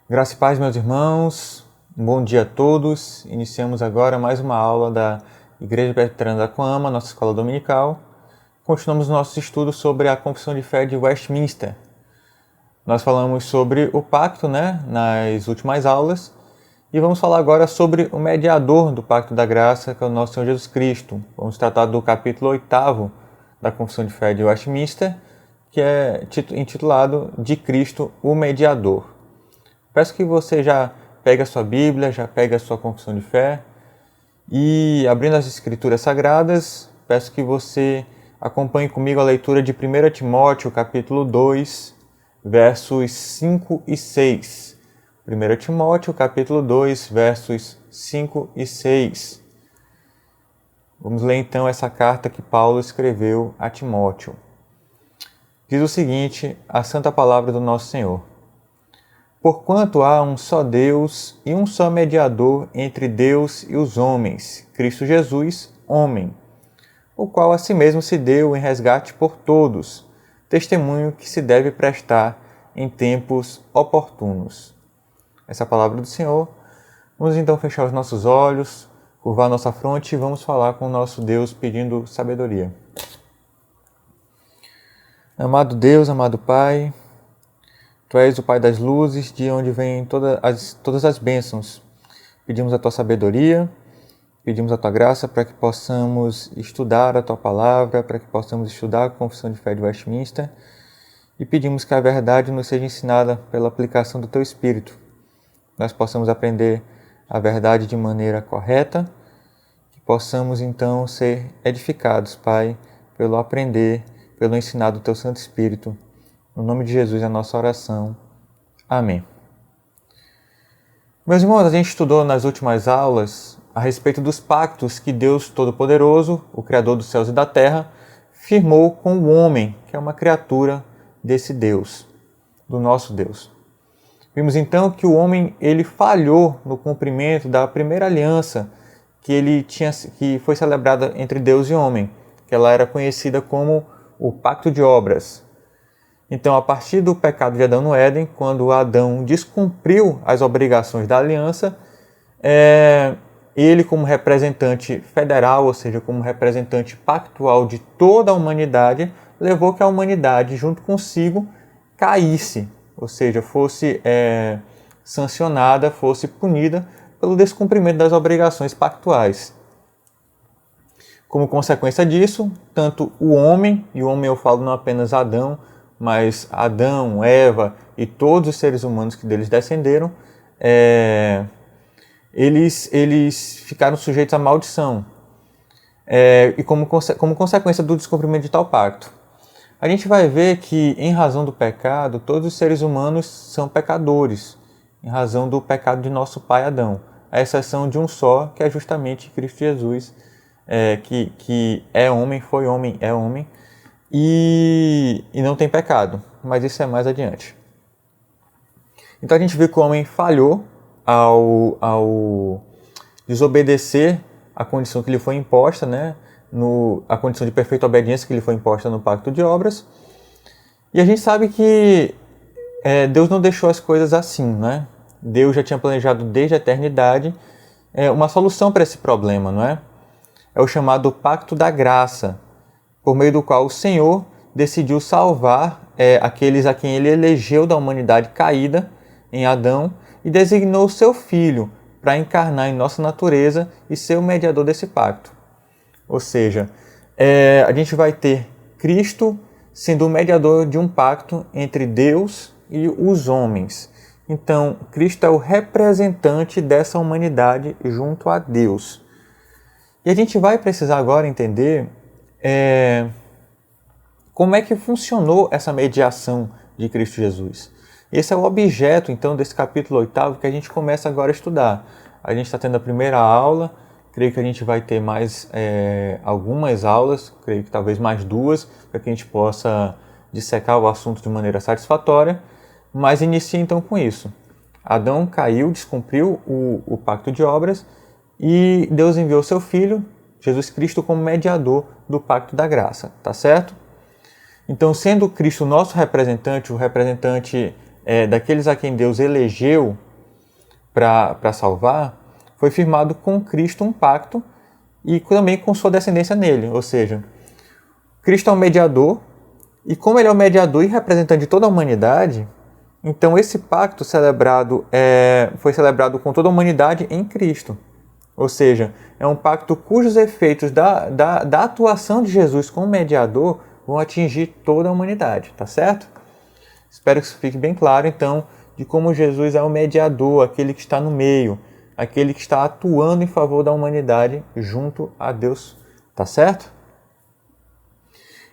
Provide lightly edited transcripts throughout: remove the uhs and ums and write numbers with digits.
Graça e paz, meus irmãos. Um bom dia a todos. Iniciamos agora mais uma aula da Igreja Presbiteriana da Coama, nossa escola dominical. Continuamos nossos estudos sobre a Confissão de Fé de Westminster. Nós falamos sobre o pacto, nas últimas aulas, e vamos falar agora sobre o mediador do Pacto da Graça, que é o nosso Senhor Jesus Cristo. Vamos tratar do capítulo 8º da Confissão de Fé de Westminster, que é intitulado De Cristo, o Mediador. Peço que você já pegue a sua Bíblia, já pegue a sua confissão de fé e, abrindo as Escrituras Sagradas, peço que você acompanhe comigo a leitura de 1 Timóteo, capítulo 2, versos 5 e 6. 1 Timóteo, capítulo 2, versos 5 e 6. Vamos ler então essa carta que Paulo escreveu a Timóteo. Diz o seguinte, a santa palavra do nosso Senhor. Porquanto há um só Deus e um só mediador entre Deus e os homens, Cristo Jesus, homem, o qual a si mesmo se deu em resgate por todos, testemunho que se deve prestar em tempos oportunos. Essa é a palavra do Senhor. Vamos então fechar os nossos olhos, curvar nossa fronte e vamos falar com o nosso Deus pedindo sabedoria. Amado Deus, amado Pai, Tu és o Pai das luzes, de onde vêm todas as bênçãos. Pedimos a Tua sabedoria, pedimos a Tua graça para que possamos estudar a Tua palavra, para que possamos estudar a Confissão de Fé de Westminster e pedimos que a verdade nos seja ensinada pela aplicação do Teu Espírito. Nós possamos aprender a verdade de maneira correta, que possamos então ser edificados, Pai, pelo aprender, pelo ensinar do Teu Santo Espírito. No nome de Jesus, a nossa oração. Amém. Meus irmãos, a gente estudou nas últimas aulas a respeito dos pactos que Deus Todo-Poderoso, o Criador dos céus e da terra, firmou com o homem, que é uma criatura desse Deus, do nosso Deus. Vimos então que o homem ele falhou no cumprimento da primeira aliança que foi celebrada entre Deus e homem, que ela era conhecida como o Pacto de Obras. Então, a partir do pecado de Adão no Éden, quando Adão descumpriu as obrigações da aliança, ele, como representante federal, ou seja, como representante pactual de toda a humanidade, levou que a humanidade, junto consigo, caísse, ou seja, fosse sancionada, fosse punida pelo descumprimento das obrigações pactuais. Como consequência disso, tanto o homem, e o homem eu falo não apenas Adão, mas Adão, Eva e todos os seres humanos que deles descenderam, eles ficaram sujeitos à maldição. E como consequência do descumprimento de tal pacto. A gente vai ver que, em razão do pecado, todos os seres humanos são pecadores, em razão do pecado de nosso pai Adão, à exceção de um só, que é justamente Cristo Jesus, que é homem, foi homem, é homem, e não tem pecado, mas isso é mais adiante. Então a gente viu que o homem falhou ao desobedecer a condição que lhe foi imposta, a condição de perfeita obediência que lhe foi imposta no Pacto de Obras. E a gente sabe que Deus não deixou as coisas assim, Deus já tinha planejado desde a eternidade uma solução para esse problema, É o chamado Pacto da Graça, por meio do qual o Senhor decidiu salvar aqueles a quem Ele elegeu da humanidade caída em Adão e designou o seu Filho para encarnar em nossa natureza e ser o mediador desse pacto. Ou seja, a gente vai ter Cristo sendo o mediador de um pacto entre Deus e os homens. Então, Cristo é o representante dessa humanidade junto a Deus. E a gente vai precisar agora entender como é que funcionou essa mediação de Cristo Jesus. Esse é o objeto, então, desse capítulo 8º que a gente começa agora a estudar. A gente está tendo a primeira aula, creio que a gente vai ter mais algumas aulas, creio que talvez mais 2, para que a gente possa dissecar o assunto de maneira satisfatória, mas inicia então com isso. Adão caiu, descumpriu o pacto de obras e Deus enviou seu Filho, Jesus Cristo, como mediador do Pacto da Graça, tá certo? Então, sendo Cristo o nosso representante, o representante daqueles a quem Deus elegeu para salvar, foi firmado com Cristo um pacto e também com sua descendência nele. Ou seja, Cristo é o mediador, e como ele é o mediador e representante de toda a humanidade, então esse pacto foi celebrado com toda a humanidade em Cristo. Ou seja, é um pacto cujos efeitos da atuação de Jesus como mediador vão atingir toda a humanidade, tá certo? Espero que isso fique bem claro, então, de como Jesus é o mediador, aquele que está no meio, aquele que está atuando em favor da humanidade junto a Deus, tá certo?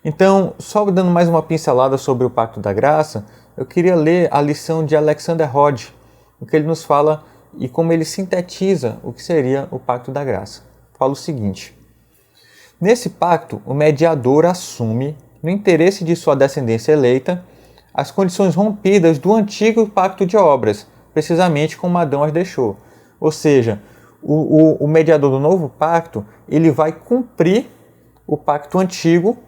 Então, só dando mais uma pincelada sobre o Pacto da Graça, eu queria ler a lição de Alexander Hodge, o que ele nos fala e como ele sintetiza o que seria o Pacto da Graça. Fala o seguinte: nesse pacto, o mediador assume, no interesse de sua descendência eleita, as condições rompidas do antigo pacto de obras, precisamente como Adão as deixou. Ou seja, o mediador do novo pacto, ele vai cumprir o pacto antigo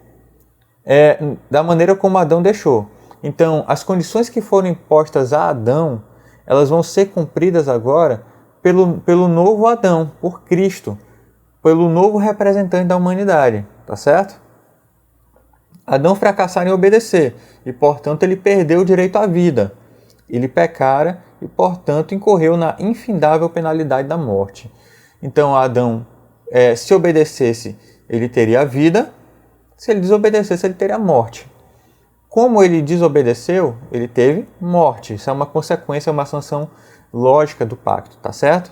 da maneira como Adão deixou. Então, as condições que foram impostas a Adão, elas vão ser cumpridas agora pelo novo Adão, por Cristo, pelo novo representante da humanidade, tá certo? Adão fracassara em obedecer e, portanto, ele perdeu o direito à vida. Ele pecara e, portanto, incorreu na infindável penalidade da morte. Então, Adão, se obedecesse, ele teria a vida. Se ele desobedecesse, ele teria a morte. Como ele desobedeceu, ele teve morte. Isso é uma consequência, uma sanção lógica do pacto, tá certo?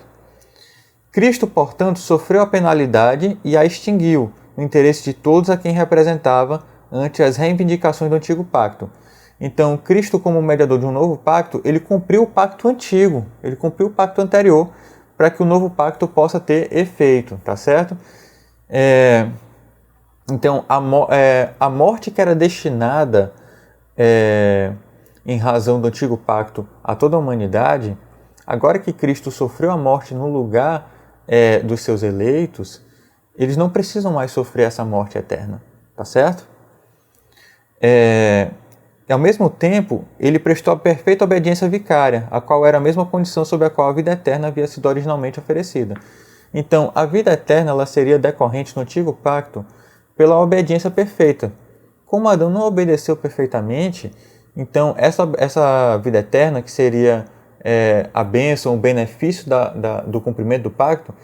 Cristo, portanto, sofreu a penalidade e a extinguiu, no interesse de todos a quem representava ante as reivindicações do antigo pacto. Então, Cristo, como mediador de um novo pacto, ele cumpriu o pacto antigo, ele cumpriu o pacto anterior, para que o novo pacto possa ter efeito, tá certo? Então, a morte que era destinada, em razão do antigo pacto, a toda a humanidade, agora que Cristo sofreu a morte no lugar dos seus eleitos, eles não precisam mais sofrer essa morte eterna, tá certo? Ao mesmo tempo, ele prestou a perfeita obediência vicária, a qual era a mesma condição sob a qual a vida eterna havia sido originalmente oferecida. Então, a vida eterna ela seria decorrente no antigo pacto pela obediência perfeita. Como Adão não obedeceu perfeitamente, então essa vida eterna, que seria a bênção, o benefício do cumprimento do pacto,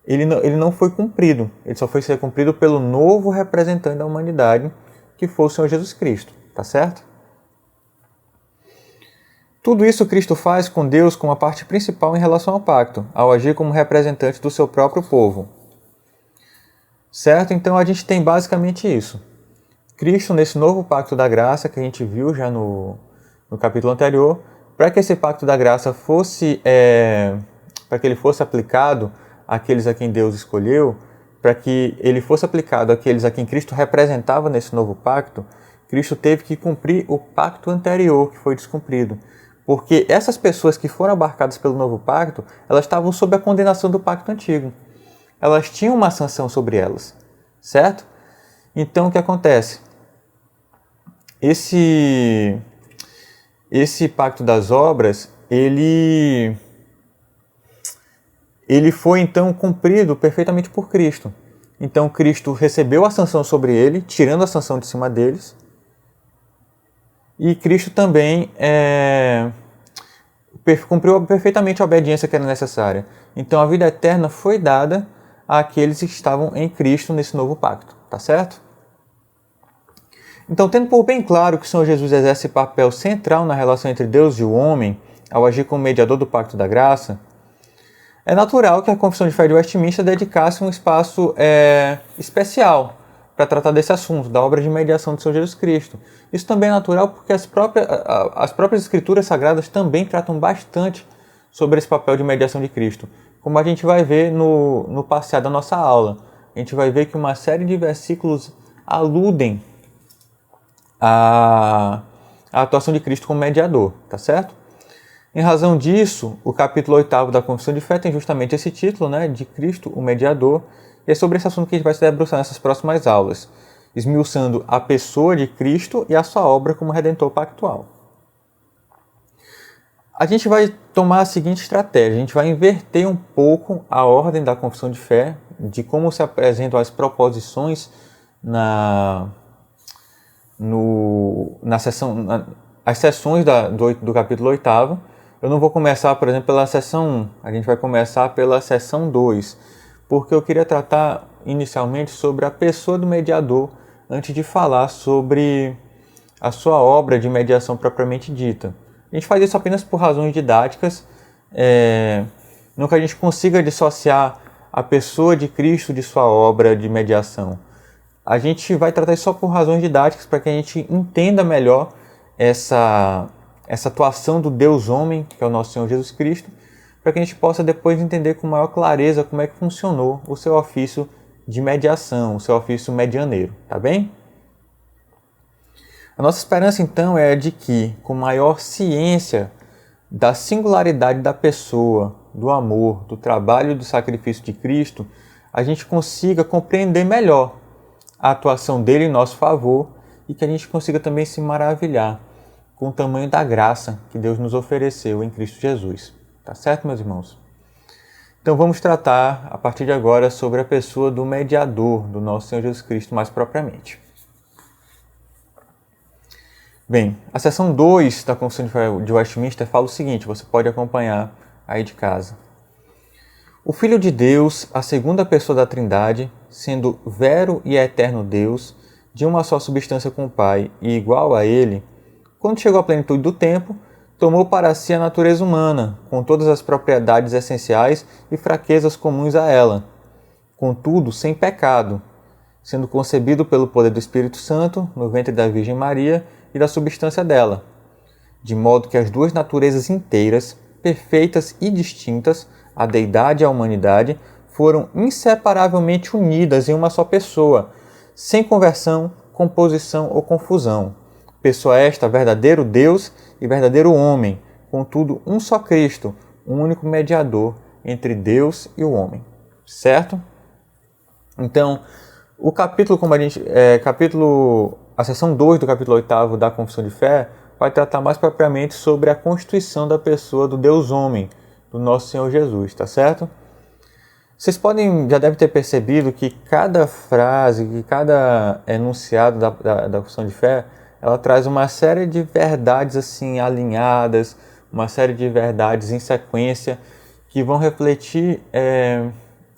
ele não foi cumprido. Ele só foi ser cumprido pelo novo representante da humanidade, que foi o Senhor Jesus Cristo. Tá certo? Tudo isso Cristo faz com Deus como a parte principal em relação ao pacto, ao agir como representante do seu próprio povo. Certo? Então a gente tem basicamente isso. Cristo, nesse novo pacto da graça, que a gente viu já no capítulo anterior, para que esse pacto da graça para que ele fosse aplicado àqueles a quem Deus escolheu, para que ele fosse aplicado àqueles a quem Cristo representava nesse novo pacto, Cristo teve que cumprir o pacto anterior que foi descumprido. Porque essas pessoas que foram abarcadas pelo novo pacto, elas estavam sob a condenação do pacto antigo. Elas tinham uma sanção sobre elas, certo? Então, o que acontece? Esse pacto das obras, ele foi então cumprido perfeitamente por Cristo. Então, Cristo recebeu a sanção sobre ele, tirando a sanção de cima deles. E Cristo também cumpriu perfeitamente a obediência que era necessária. Então, a vida eterna foi dada àqueles que estavam em Cristo nesse novo pacto, tá certo? Então, tendo por bem claro que o Senhor Jesus exerce papel central na relação entre Deus e o homem, ao agir como mediador do pacto da graça, é natural que a Confissão de Fé de Westminster dedicasse um espaço especial para tratar desse assunto, da obra de mediação do Senhor Jesus Cristo. Isso também é natural porque as próprias Escrituras Sagradas também tratam bastante sobre esse papel de mediação de Cristo. Como a gente vai ver no passeio da nossa aula, a gente vai ver que uma série de versículos aludem à atuação de Cristo como mediador, tá certo? Em razão disso, o capítulo 8º da Confissão de Fé tem justamente esse título, né, de Cristo, o mediador, e é sobre esse assunto que a gente vai se debruçar nessas próximas aulas, esmiuçando a pessoa de Cristo e a sua obra como Redentor pactual. a gente vai tomar a seguinte estratégia: a gente vai inverter um pouco a ordem da confissão de fé, de como se apresentam as proposições as sessões do capítulo 8º. Eu não vou começar, por exemplo, pela sessão 1, a gente vai começar pela sessão 2, porque eu queria tratar inicialmente sobre a pessoa do mediador, antes de falar sobre a sua obra de mediação propriamente dita. A gente faz isso apenas por razões didáticas, não que a gente consiga dissociar a pessoa de Cristo de sua obra de mediação. A gente vai tratar isso só por razões didáticas, para que a gente entenda melhor essa atuação do Deus homem, que é o nosso Senhor Jesus Cristo, para que a gente possa depois entender com maior clareza como é que funcionou o seu ofício de mediação, o seu ofício medianeiro, tá bem? A nossa esperança, então, é de que, com maior ciência da singularidade da pessoa, do amor, do trabalho e do sacrifício de Cristo, a gente consiga compreender melhor a atuação dele em nosso favor e que a gente consiga também se maravilhar com o tamanho da graça que Deus nos ofereceu em Cristo Jesus. Tá certo, meus irmãos? Então vamos tratar, a partir de agora, sobre a pessoa do mediador, do nosso Senhor Jesus Cristo, mais propriamente. Bem, a seção 2 da Confissão de Westminster fala o seguinte, você pode acompanhar aí de casa. O Filho de Deus, a segunda pessoa da Trindade, sendo vero e eterno Deus, de uma só substância com o Pai e igual a Ele, quando chegou à plenitude do tempo, tomou para si a natureza humana, com todas as propriedades essenciais e fraquezas comuns a ela, contudo sem pecado, sendo concebido pelo poder do Espírito Santo no ventre da Virgem Maria e da substância dela, de modo que as duas naturezas inteiras, perfeitas e distintas, a deidade e a humanidade, foram inseparavelmente unidas em uma só pessoa, sem conversão, composição ou confusão. Pessoa esta, verdadeiro Deus e verdadeiro homem, contudo um só Cristo, um único mediador entre Deus e o homem. Certo? Então, o capítulo, a seção 2 do capítulo 8º da Confissão de Fé vai tratar mais propriamente sobre a constituição da pessoa do Deus homem, do nosso Senhor Jesus, tá certo? Vocês já devem ter percebido que cada frase, que cada enunciado da Confissão de Fé, ela traz uma série de verdades assim alinhadas, uma série de verdades em sequência, que vão refletir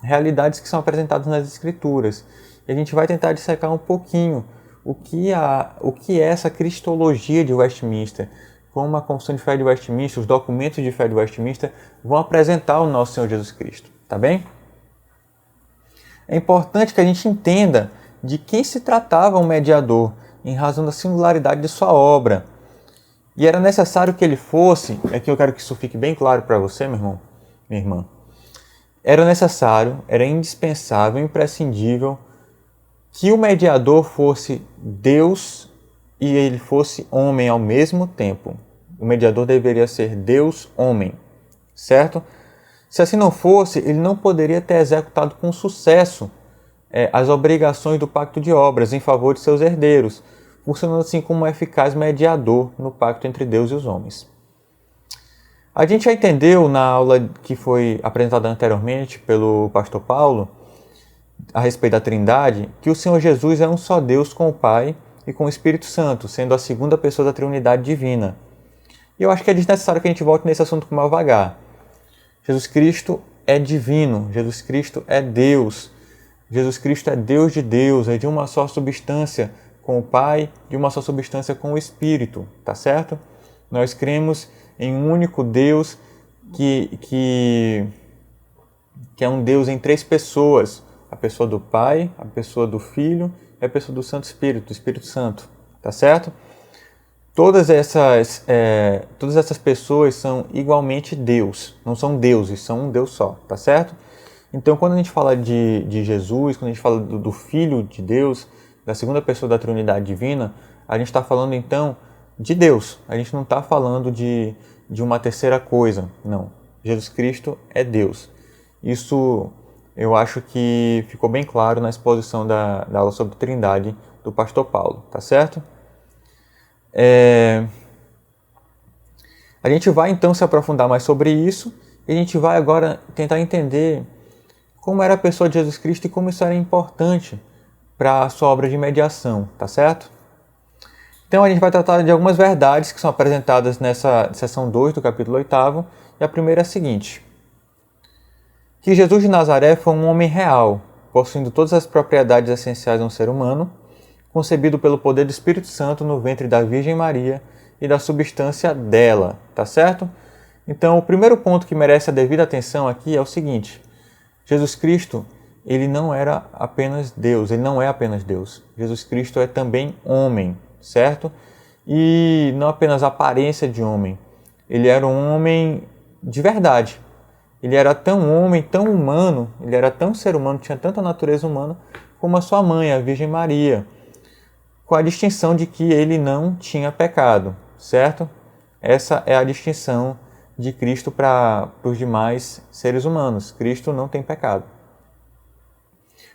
realidades que são apresentadas nas Escrituras. E a gente vai tentar dissecar um pouquinho o que é essa cristologia de Westminster, como a Confissão de Fé de Westminster, os documentos de fé de Westminster vão apresentar o nosso Senhor Jesus Cristo, tá bem? É importante que a gente entenda de quem se tratava o mediador, em razão da singularidade de sua obra. E era necessário que ele fosse, aqui eu quero que isso fique bem claro para você, meu irmão, minha irmã, era necessário, era indispensável, imprescindível, que o mediador fosse Deus e ele fosse homem ao mesmo tempo. O mediador deveria ser Deus-homem, certo? Se assim não fosse, ele não poderia ter executado com sucesso as obrigações do pacto de obras em favor de seus herdeiros, funcionando assim como um eficaz mediador no pacto entre Deus e os homens. A gente já entendeu na aula que foi apresentada anteriormente pelo pastor Paulo, a respeito da Trindade, que o Senhor Jesus é um só Deus com o Pai e com o Espírito Santo, sendo a segunda pessoa da Trindade divina. E eu acho que é desnecessário que a gente volte nesse assunto com mais vagar. Jesus Cristo é divino, Jesus Cristo é Deus, Jesus Cristo é Deus de Deus, é de uma só substância com o Pai, de uma só substância com o Espírito, tá certo? Nós cremos em um único Deus que é um Deus em três pessoas, a pessoa do Pai, a pessoa do Filho e a pessoa do Santo Espírito, do Espírito Santo, tá certo? Todas essas pessoas são igualmente Deus, não são deuses, são um Deus só, tá certo? Então, quando a gente fala de Jesus, quando a gente fala do Filho de Deus, da segunda pessoa da Trindade Divina, a gente está falando, então, de Deus. A gente não está falando de uma terceira coisa, não. Jesus Cristo é Deus. Isso eu acho que ficou bem claro na exposição da aula sobre Trindade do pastor Paulo, tá certo? A gente vai então se aprofundar mais sobre isso e a gente vai agora tentar entender como era a pessoa de Jesus Cristo e como isso era importante para a sua obra de mediação, tá certo? Então a gente vai tratar de algumas verdades que são apresentadas nessa seção 2 do capítulo 8º, e a primeira é a seguinte: que Jesus de Nazaré foi um homem real, possuindo todas as propriedades essenciais de um ser humano, concebido pelo poder do Espírito Santo no ventre da Virgem Maria e da substância dela, tá certo? Então, o primeiro ponto que merece a devida atenção aqui é o seguinte: Jesus Cristo, ele não era apenas Deus, ele não é apenas Deus. Jesus Cristo é também homem, certo? E não apenas a aparência de homem, ele era um homem de verdade. Ele era tão homem, tão humano, ele era tão ser humano, tinha tanta natureza humana como a sua mãe, a Virgem Maria, com a distinção de que ele não tinha pecado, certo? Essa é a distinção de Cristo para os demais seres humanos. Cristo não tem pecado.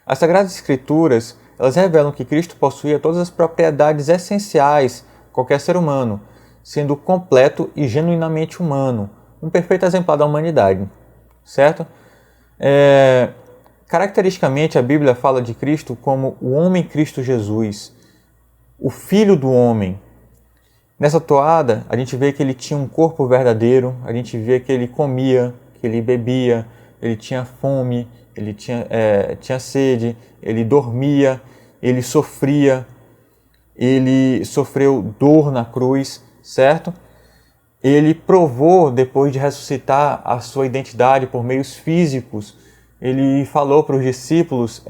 As Sagradas Escrituras, elas revelam que Cristo possuía todas as propriedades essenciais de qualquer ser humano, sendo completo e genuinamente humano, um perfeito exemplar da humanidade, certo? Caracteristicamente, a Bíblia fala de Cristo como o homem Cristo Jesus, o Filho do homem. Nessa toada, a gente vê que ele tinha um corpo verdadeiro, a gente vê que ele comia, que ele bebia, ele tinha fome, ele tinha sede, ele dormia, ele sofria, ele sofreu dor na cruz, certo? Ele provou, depois de ressuscitar, a sua identidade por meios físicos. Ele falou para os discípulos,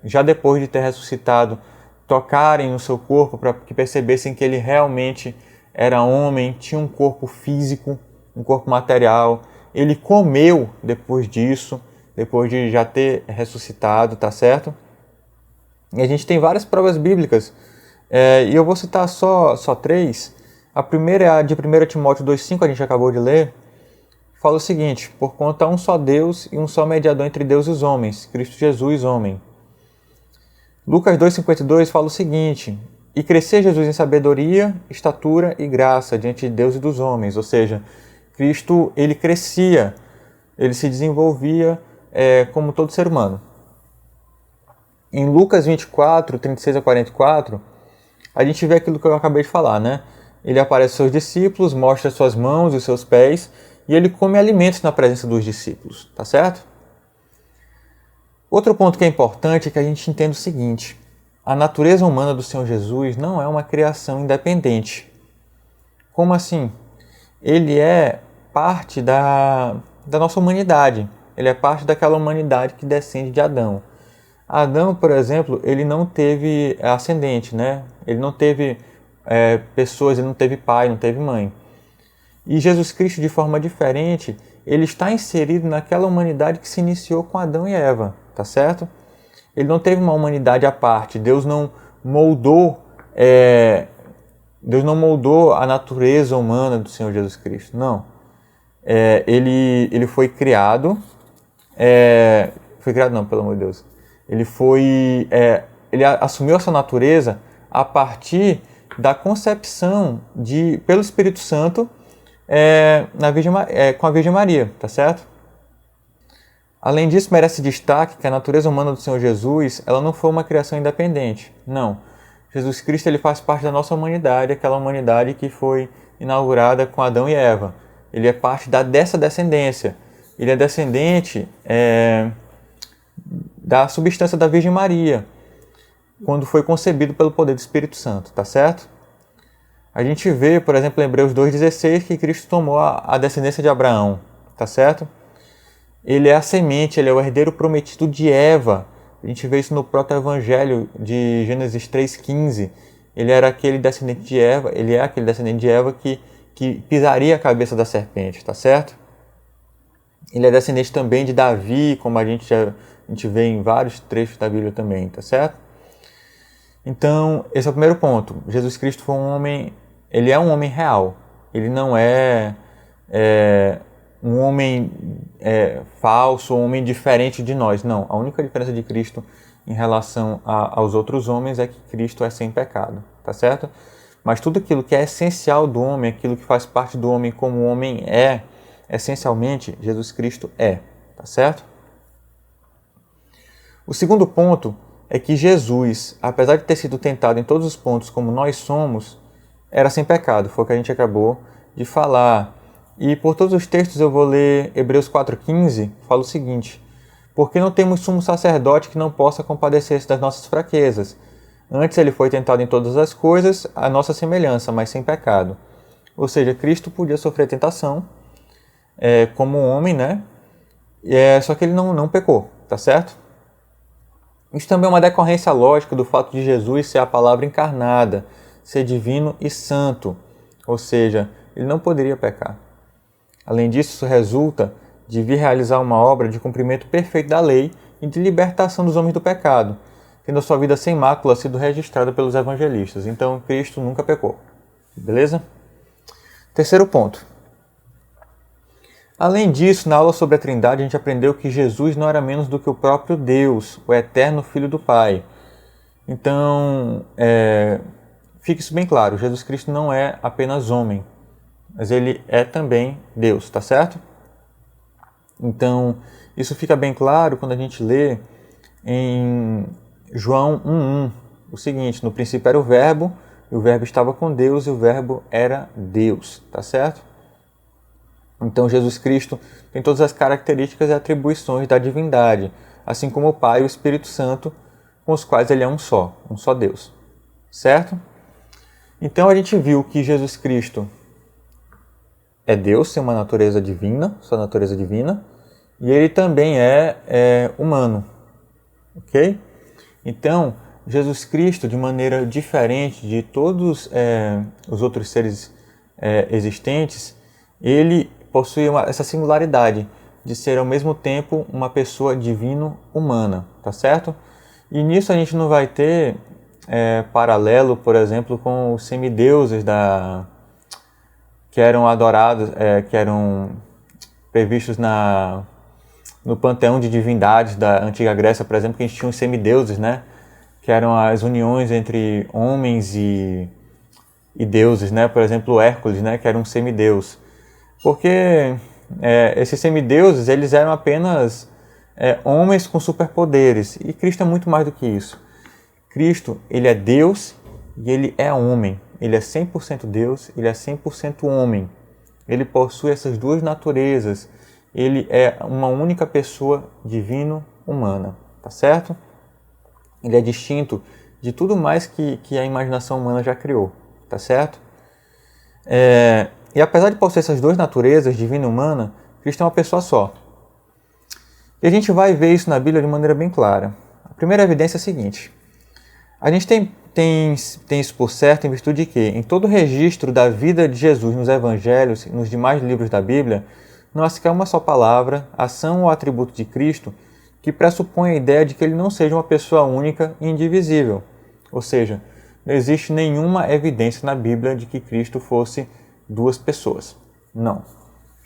já depois de ter ressuscitado, tocarem no seu corpo para que percebessem que ele realmente era homem, tinha um corpo físico, um corpo material. Ele comeu depois disso, depois de já ter ressuscitado, tá certo? E a gente tem várias provas bíblicas, e eu vou citar só 3. A primeira é a de 1 Timóteo 2,5, a gente acabou de ler. Fala o seguinte: por conta há um só Deus e um só mediador entre Deus e os homens, Cristo Jesus, homem. Lucas 2,52 fala o seguinte: e crescer Jesus em sabedoria, estatura e graça diante de Deus e dos homens. Ou seja, Cristo, ele crescia, ele se desenvolvia como todo ser humano. Em Lucas 24, 36 a 44, a gente vê aquilo que eu acabei de falar, né? Ele aparece aos seus discípulos, mostra suas mãos e os seus pés, e ele come alimentos na presença dos discípulos, tá certo? Outro ponto que é importante é que a gente entenda o seguinte: a natureza humana do Senhor Jesus não é uma criação independente. Como assim? Ele é parte da nossa humanidade. Ele é parte daquela humanidade que descende de Adão. Adão, por exemplo, ele não teve ascendente, né? Ele não teve pessoas, ele não teve pai, não teve mãe. E Jesus Cristo, de forma diferente, ele está inserido naquela humanidade que se iniciou com Adão e Eva, tá certo? Ele não teve uma humanidade à parte. Deus não moldou a natureza humana do Senhor Jesus Cristo, não. Ele foi criado, não, pelo amor de Deus. Ele assumiu essa natureza a partir da concepção pelo Espírito Santo com a Virgem Maria, tá certo? Além disso, merece destaque que a natureza humana do Senhor Jesus, ela não foi uma criação independente, não. Jesus Cristo, ele faz parte da nossa humanidade, aquela humanidade que foi inaugurada com Adão e Eva. Ele é parte dessa descendência. Ele é descendente da substância da Virgem Maria, quando foi concebido pelo poder do Espírito Santo, tá certo? A gente vê, por exemplo, em Hebreus 2,16, que Cristo tomou a descendência de Abraão, tá certo? Ele é a semente, ele é o herdeiro prometido de Eva. A gente vê isso no proto-evangelho de Gênesis 3,15. Ele era aquele descendente de Eva, ele é aquele descendente de Eva que pisaria a cabeça da serpente, tá certo? Ele é descendente também de Davi, como a gente vê em vários trechos da Bíblia também, tá certo? Então, esse é o primeiro ponto. Jesus Cristo foi um homem, ele é um homem real. Ele não é um homem falso, um homem diferente de nós. Não, a única diferença de Cristo em relação aos outros homens é que Cristo é sem pecado, tá certo? Mas tudo aquilo que é essencial do homem, aquilo que faz parte do homem como o homem é, essencialmente, Jesus Cristo é. Tá certo? O segundo ponto é que Jesus, apesar de ter sido tentado em todos os pontos como nós somos, era sem pecado. Foi o que a gente acabou de falar. E por todos os textos eu vou ler Hebreus 4,15, fala o seguinte: porque não temos sumo sacerdote que não possa compadecer-se das nossas fraquezas. Antes ele foi tentado em todas as coisas, à nossa semelhança, mas sem pecado. Ou seja, Cristo podia sofrer tentação como homem, né? Só que ele não pecou, tá certo? Isso também é uma decorrência lógica do fato de Jesus ser a palavra encarnada, ser divino e santo. Ou seja, ele não poderia pecar. Além disso, isso resulta de vir realizar uma obra de cumprimento perfeito da lei e de libertação dos homens do pecado, tendo a sua vida sem mácula sido registrada pelos evangelistas. Então, Cristo nunca pecou. Beleza? Terceiro ponto. Além disso, na aula sobre a Trindade, a gente aprendeu que Jesus não era menos do que o próprio Deus, o eterno Filho do Pai. Então, fique isso bem claro, Jesus Cristo não é apenas homem, mas ele é também Deus, tá certo? Então, isso fica bem claro quando a gente lê em João 1,1, o seguinte: no princípio era o Verbo, e o Verbo estava com Deus, e o Verbo era Deus, tá certo? Então, Jesus Cristo tem todas as características e atribuições da divindade, assim como o Pai e o Espírito Santo, com os quais ele é um só Deus, certo? Então, a gente viu que Jesus Cristo é Deus, tem uma natureza divina, sua natureza divina, e ele também é humano, ok? Então, Jesus Cristo, de maneira diferente de todos os outros seres existentes, ele possui essa singularidade de ser ao mesmo tempo uma pessoa divino-humana, tá certo? E nisso a gente não vai ter paralelo, por exemplo, com os semideuses que eram adorados, que eram previstos no panteão de divindades da antiga Grécia, por exemplo, que a gente tinha os semideuses, né? Que eram as uniões entre homens e deuses, né? Por exemplo, Hércules, né? Que era um semideus. Porque esses semideuses, eles eram apenas homens com superpoderes. E Cristo é muito mais do que isso. Cristo, ele é Deus e ele é homem. Ele é 100% Deus, ele é 100% homem. Ele possui essas duas naturezas. Ele é uma única pessoa divino-humana, tá certo? Ele é distinto de tudo mais que a imaginação humana já criou, tá certo? E apesar de possuir essas duas naturezas, divina e humana, Cristo é uma pessoa só. E a gente vai ver isso na Bíblia de maneira bem clara. A primeira evidência é a seguinte: a gente tem isso por certo em virtude de que, em todo o registro da vida de Jesus nos Evangelhos e nos demais livros da Bíblia, não há sequer uma só palavra, ação ou atributo de Cristo que pressupõe a ideia de que ele não seja uma pessoa única e indivisível. Ou seja, não existe nenhuma evidência na Bíblia de que Cristo fosse duas pessoas. Não.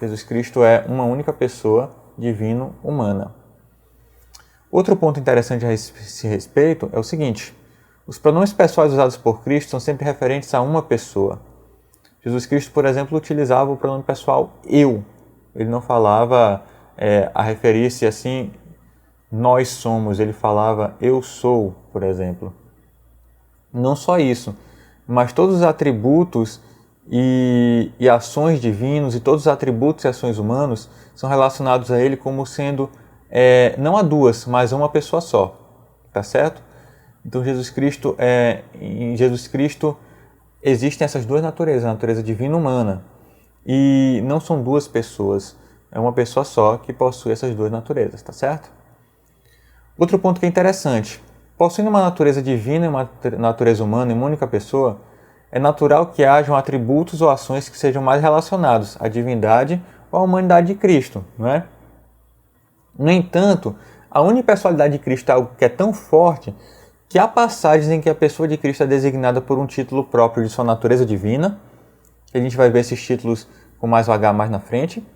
Jesus Cristo é uma única pessoa divino-humana. Outro ponto interessante a esse respeito é o seguinte: os pronomes pessoais usados por Cristo são sempre referentes a uma pessoa. Jesus Cristo, por exemplo, utilizava o pronome pessoal eu. Ele não falava a referir-se assim, nós somos. Ele falava eu sou, por exemplo. Não só isso, mas todos os atributos e ações divinos e todos os atributos e ações humanos são relacionados a ele como sendo não a duas, mas a uma pessoa só. Tá certo? Então, em Jesus Cristo existem essas duas naturezas, a natureza divina e humana. E não são duas pessoas, é uma pessoa só que possui essas duas naturezas, tá certo? Outro ponto que é interessante: possuindo uma natureza divina e uma natureza humana em uma única pessoa, é natural que hajam atributos ou ações que sejam mais relacionados à divindade ou à humanidade de Cristo, não é? No entanto, a unipessoalidade de Cristo é algo que é tão forte que há passagens em que a pessoa de Cristo é designada por um título próprio de sua natureza divina. A gente vai ver esses títulos com mais vagar mais na frente.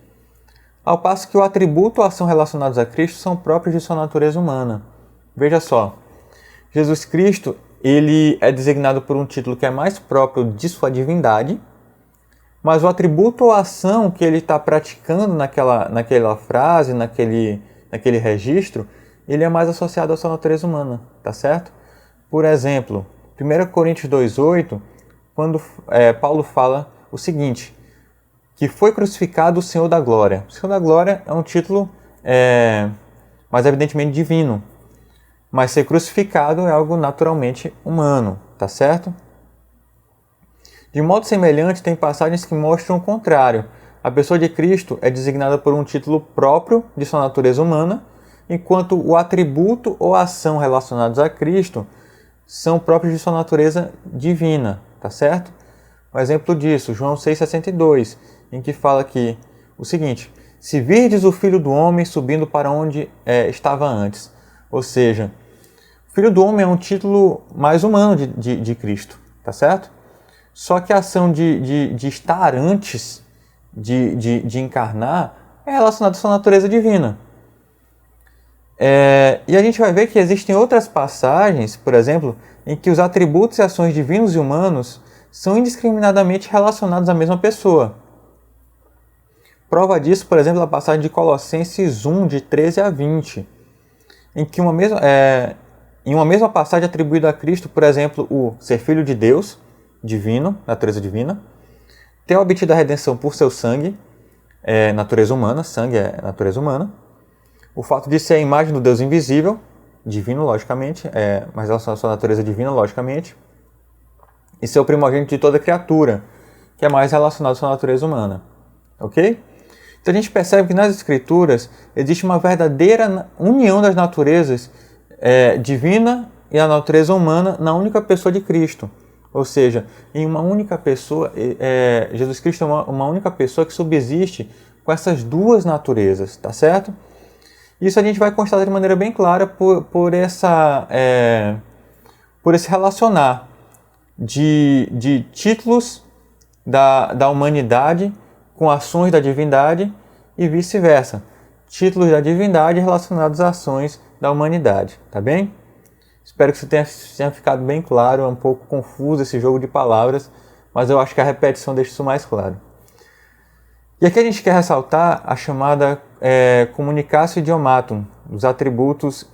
Ao passo que o atributo ou ação relacionados a Cristo são próprios de sua natureza humana. Veja só, Jesus Cristo ele é designado por um título que é mais próprio de sua divindade, mas o atributo ou ação que ele está praticando naquela frase, naquele registro, ele é mais associado à sua natureza humana, tá certo? Por exemplo, 1 Coríntios 2,8, quando Paulo fala o seguinte, que foi crucificado o Senhor da Glória. O Senhor da Glória é um título mais evidentemente divino, mas ser crucificado é algo naturalmente humano, tá certo? De modo semelhante, tem passagens que mostram o contrário. A pessoa de Cristo é designada por um título próprio de sua natureza humana, enquanto o atributo ou ação relacionados a Cristo são próprios de sua natureza divina, tá certo? Um exemplo disso, João 6,62, em que fala aqui o seguinte, se virdes o Filho do Homem subindo para onde estava antes. Ou seja, o Filho do Homem é um título mais humano de Cristo, tá certo? Só que a ação de estar antes de encarnar é relacionada à sua natureza divina. E a gente vai ver que existem outras passagens, por exemplo, em que os atributos e ações divinos e humanos são indiscriminadamente relacionados à mesma pessoa. Prova disso, por exemplo, a passagem de Colossenses 1, de 13 a 20, em que em uma mesma passagem atribuída a Cristo, por exemplo, o ser filho de Deus, divino, natureza divina, ter obtido a redenção por seu sangue, natureza humana, sangue é natureza humana, o fato de ser a imagem do Deus invisível, divino, logicamente, mas relacionado à sua natureza divina, logicamente, e ser o primogênito de toda criatura, que é mais relacionado à sua natureza humana. Ok? Então a gente percebe que nas Escrituras existe uma verdadeira união das naturezas divina e a natureza humana na única pessoa de Cristo. Ou seja, em uma única pessoa, Jesus Cristo é uma única pessoa que subsiste com essas duas naturezas, tá certo? Isso a gente vai constatar de maneira bem clara por esse relacionar de títulos da humanidade com ações da divindade e vice-versa. Títulos da divindade relacionados a ações da humanidade, tá bem? Espero que isso tenha ficado bem claro, é um pouco confuso esse jogo de palavras, mas eu acho que a repetição deixa isso mais claro. E aqui a gente quer ressaltar a chamada communicatio idiomatum, dos atributos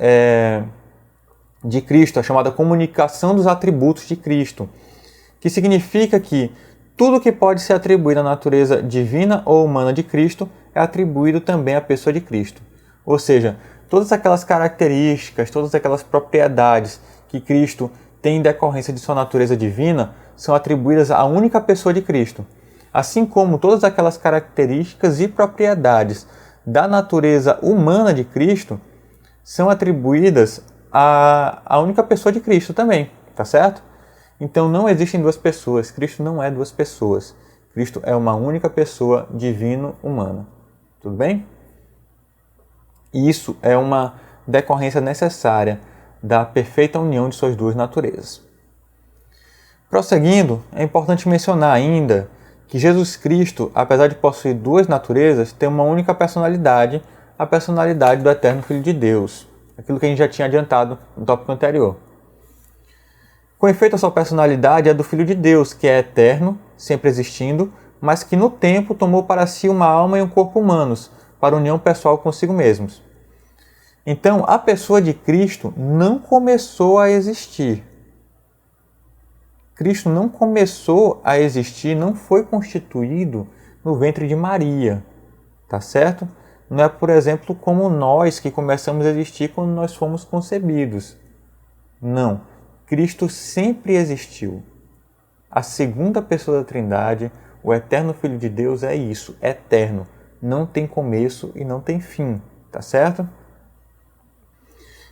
de Cristo, a chamada comunicação dos atributos de Cristo, que significa que tudo que pode ser atribuído à natureza divina ou humana de Cristo é atribuído também à pessoa de Cristo. Ou seja, todas aquelas características, todas aquelas propriedades que Cristo tem em decorrência de sua natureza divina são atribuídas à única pessoa de Cristo. Assim como todas aquelas características e propriedades da natureza humana de Cristo são atribuídas à única pessoa de Cristo também, tá certo? Então não existem duas pessoas, Cristo não é duas pessoas. Cristo é uma única pessoa divino-humana. Tudo bem? E isso é uma decorrência necessária da perfeita união de suas duas naturezas. Prosseguindo, é importante mencionar ainda que Jesus Cristo, apesar de possuir duas naturezas, tem uma única personalidade, a personalidade do Eterno Filho de Deus, aquilo que a gente já tinha adiantado no tópico anterior. Com efeito, a sua personalidade é do Filho de Deus, que é eterno, sempre existindo, mas que no tempo tomou para si uma alma e um corpo humanos, para união pessoal consigo mesmos. Então, a pessoa de Cristo não começou a existir. Cristo não começou a existir, não foi constituído no ventre de Maria, tá certo? Não é, por exemplo, como nós que começamos a existir quando nós fomos concebidos. Não. Cristo sempre existiu. A segunda pessoa da Trindade, o Eterno Filho de Deus, é isso, eterno. Não tem começo e não tem fim, tá certo?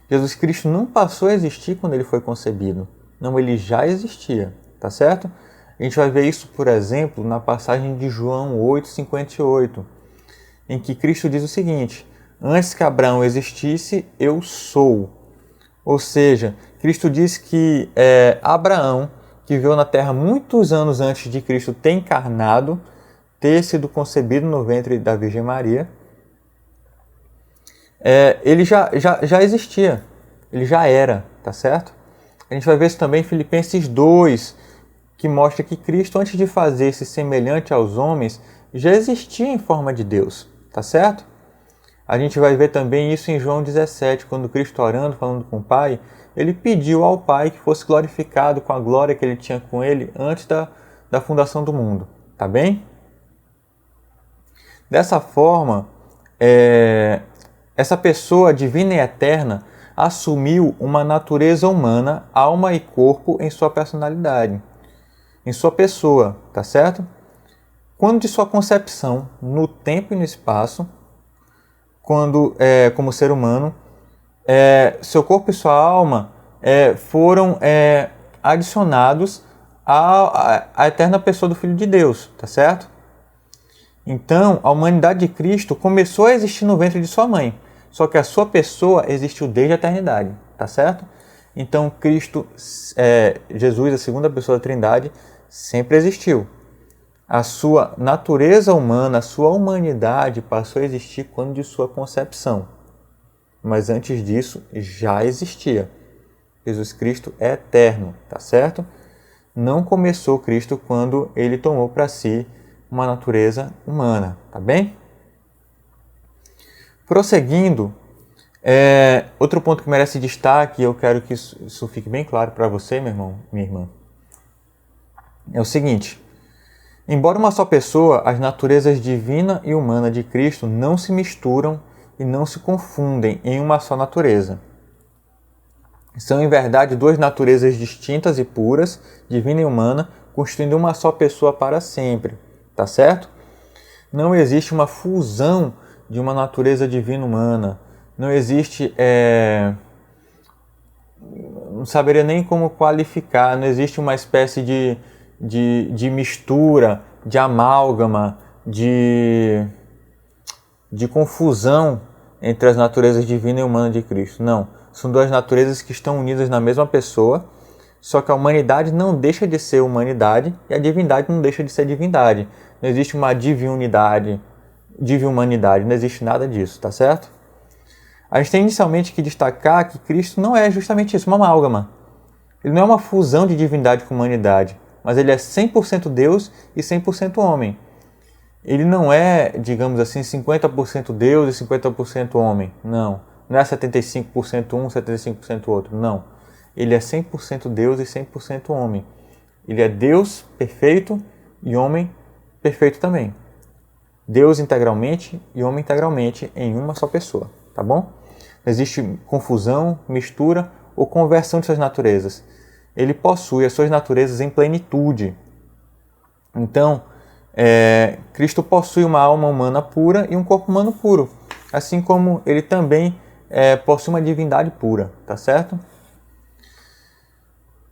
Jesus Cristo não passou a existir quando ele foi concebido. Não, ele já existia, tá certo? A gente vai ver isso, por exemplo, na passagem de João 8,58, em que Cristo diz o seguinte: antes que Abraão existisse, eu sou. Ou seja, Cristo diz que Abraão, que viveu na Terra muitos anos antes de Cristo ter encarnado, ter sido concebido no ventre da Virgem Maria, ele já existia, ele já era, tá certo? A gente vai ver isso também em Filipenses 2, que mostra que Cristo, antes de fazer-se semelhante aos homens, já existia em forma de Deus, tá certo? A gente vai ver também isso em João 17, quando Cristo orando, falando com o Pai, ele pediu ao Pai que fosse glorificado com a glória que ele tinha com ele antes da fundação do mundo, tá bem? Dessa forma, essa pessoa divina e eterna assumiu uma natureza humana, alma e corpo em sua personalidade, em sua pessoa, tá certo? Quando de sua concepção, no tempo e no espaço, como ser humano, seu corpo e sua alma foram adicionados à eterna pessoa do Filho de Deus, tá certo? Então, a humanidade de Cristo começou a existir no ventre de sua mãe, só que a sua pessoa existiu desde a eternidade, tá certo? Então, Cristo, Jesus, a segunda pessoa da Trindade, sempre existiu. A sua natureza humana, a sua humanidade passou a existir quando de sua concepção. Mas antes disso, já existia. Jesus Cristo é eterno, tá certo? Não começou Cristo quando ele tomou para si uma natureza humana, tá bem? Prosseguindo, outro ponto que merece destaque, e eu quero que isso fique bem claro para você, meu irmão, minha irmã, é o seguinte: embora uma só pessoa, as naturezas divina e humana de Cristo não se misturam e não se confundem em uma só natureza. São, em verdade, duas naturezas distintas e puras, divina e humana, constituindo uma só pessoa para sempre. Tá certo? Não existe uma fusão de uma natureza divina e humana. Não existe... não saberia nem como qualificar. Não existe uma espécie de mistura, de amálgama, de confusão entre as naturezas divina e humana de Cristo. Não, são duas naturezas que estão unidas na mesma pessoa, só que a humanidade não deixa de ser humanidade e a divindade não deixa de ser divindade. Não existe uma divinidade, divinumanidade, não existe nada disso, tá certo? A gente tem inicialmente que destacar que Cristo não é justamente isso, uma amálgama. Ele não é uma fusão de divindade com humanidade, mas ele é 100% Deus e 100% homem. Ele não é, digamos assim, 50% Deus e 50% homem. Não. Não é 75% um, 75% outro. Não. Ele é 100% Deus e 100% homem. Ele é Deus perfeito e homem perfeito também. Deus integralmente e homem integralmente em uma só pessoa. Tá bom? Não existe confusão, mistura ou conversão de suas naturezas. Ele possui as suas naturezas em plenitude. Então, Cristo possui uma alma humana pura e um corpo humano puro, assim como ele também possui uma divindade pura, tá certo?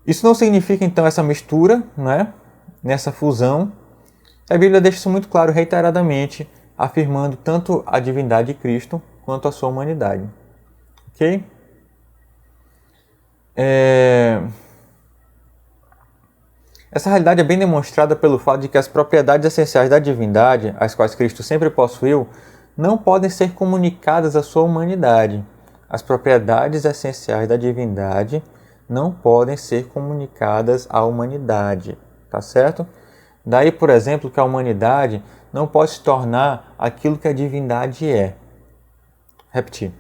Isso não significa então essa mistura, né? Nessa fusão. A Bíblia deixa isso muito claro reiteradamente, afirmando tanto a divindade de Cristo quanto a sua humanidade. Ok? Essa realidade é bem demonstrada pelo fato de que as propriedades essenciais da divindade, as quais Cristo sempre possuiu, não podem ser comunicadas à sua humanidade. As propriedades essenciais da divindade não podem ser comunicadas à humanidade, tá certo? Daí, por exemplo, que a humanidade não pode se tornar aquilo que a divindade é. Repetir.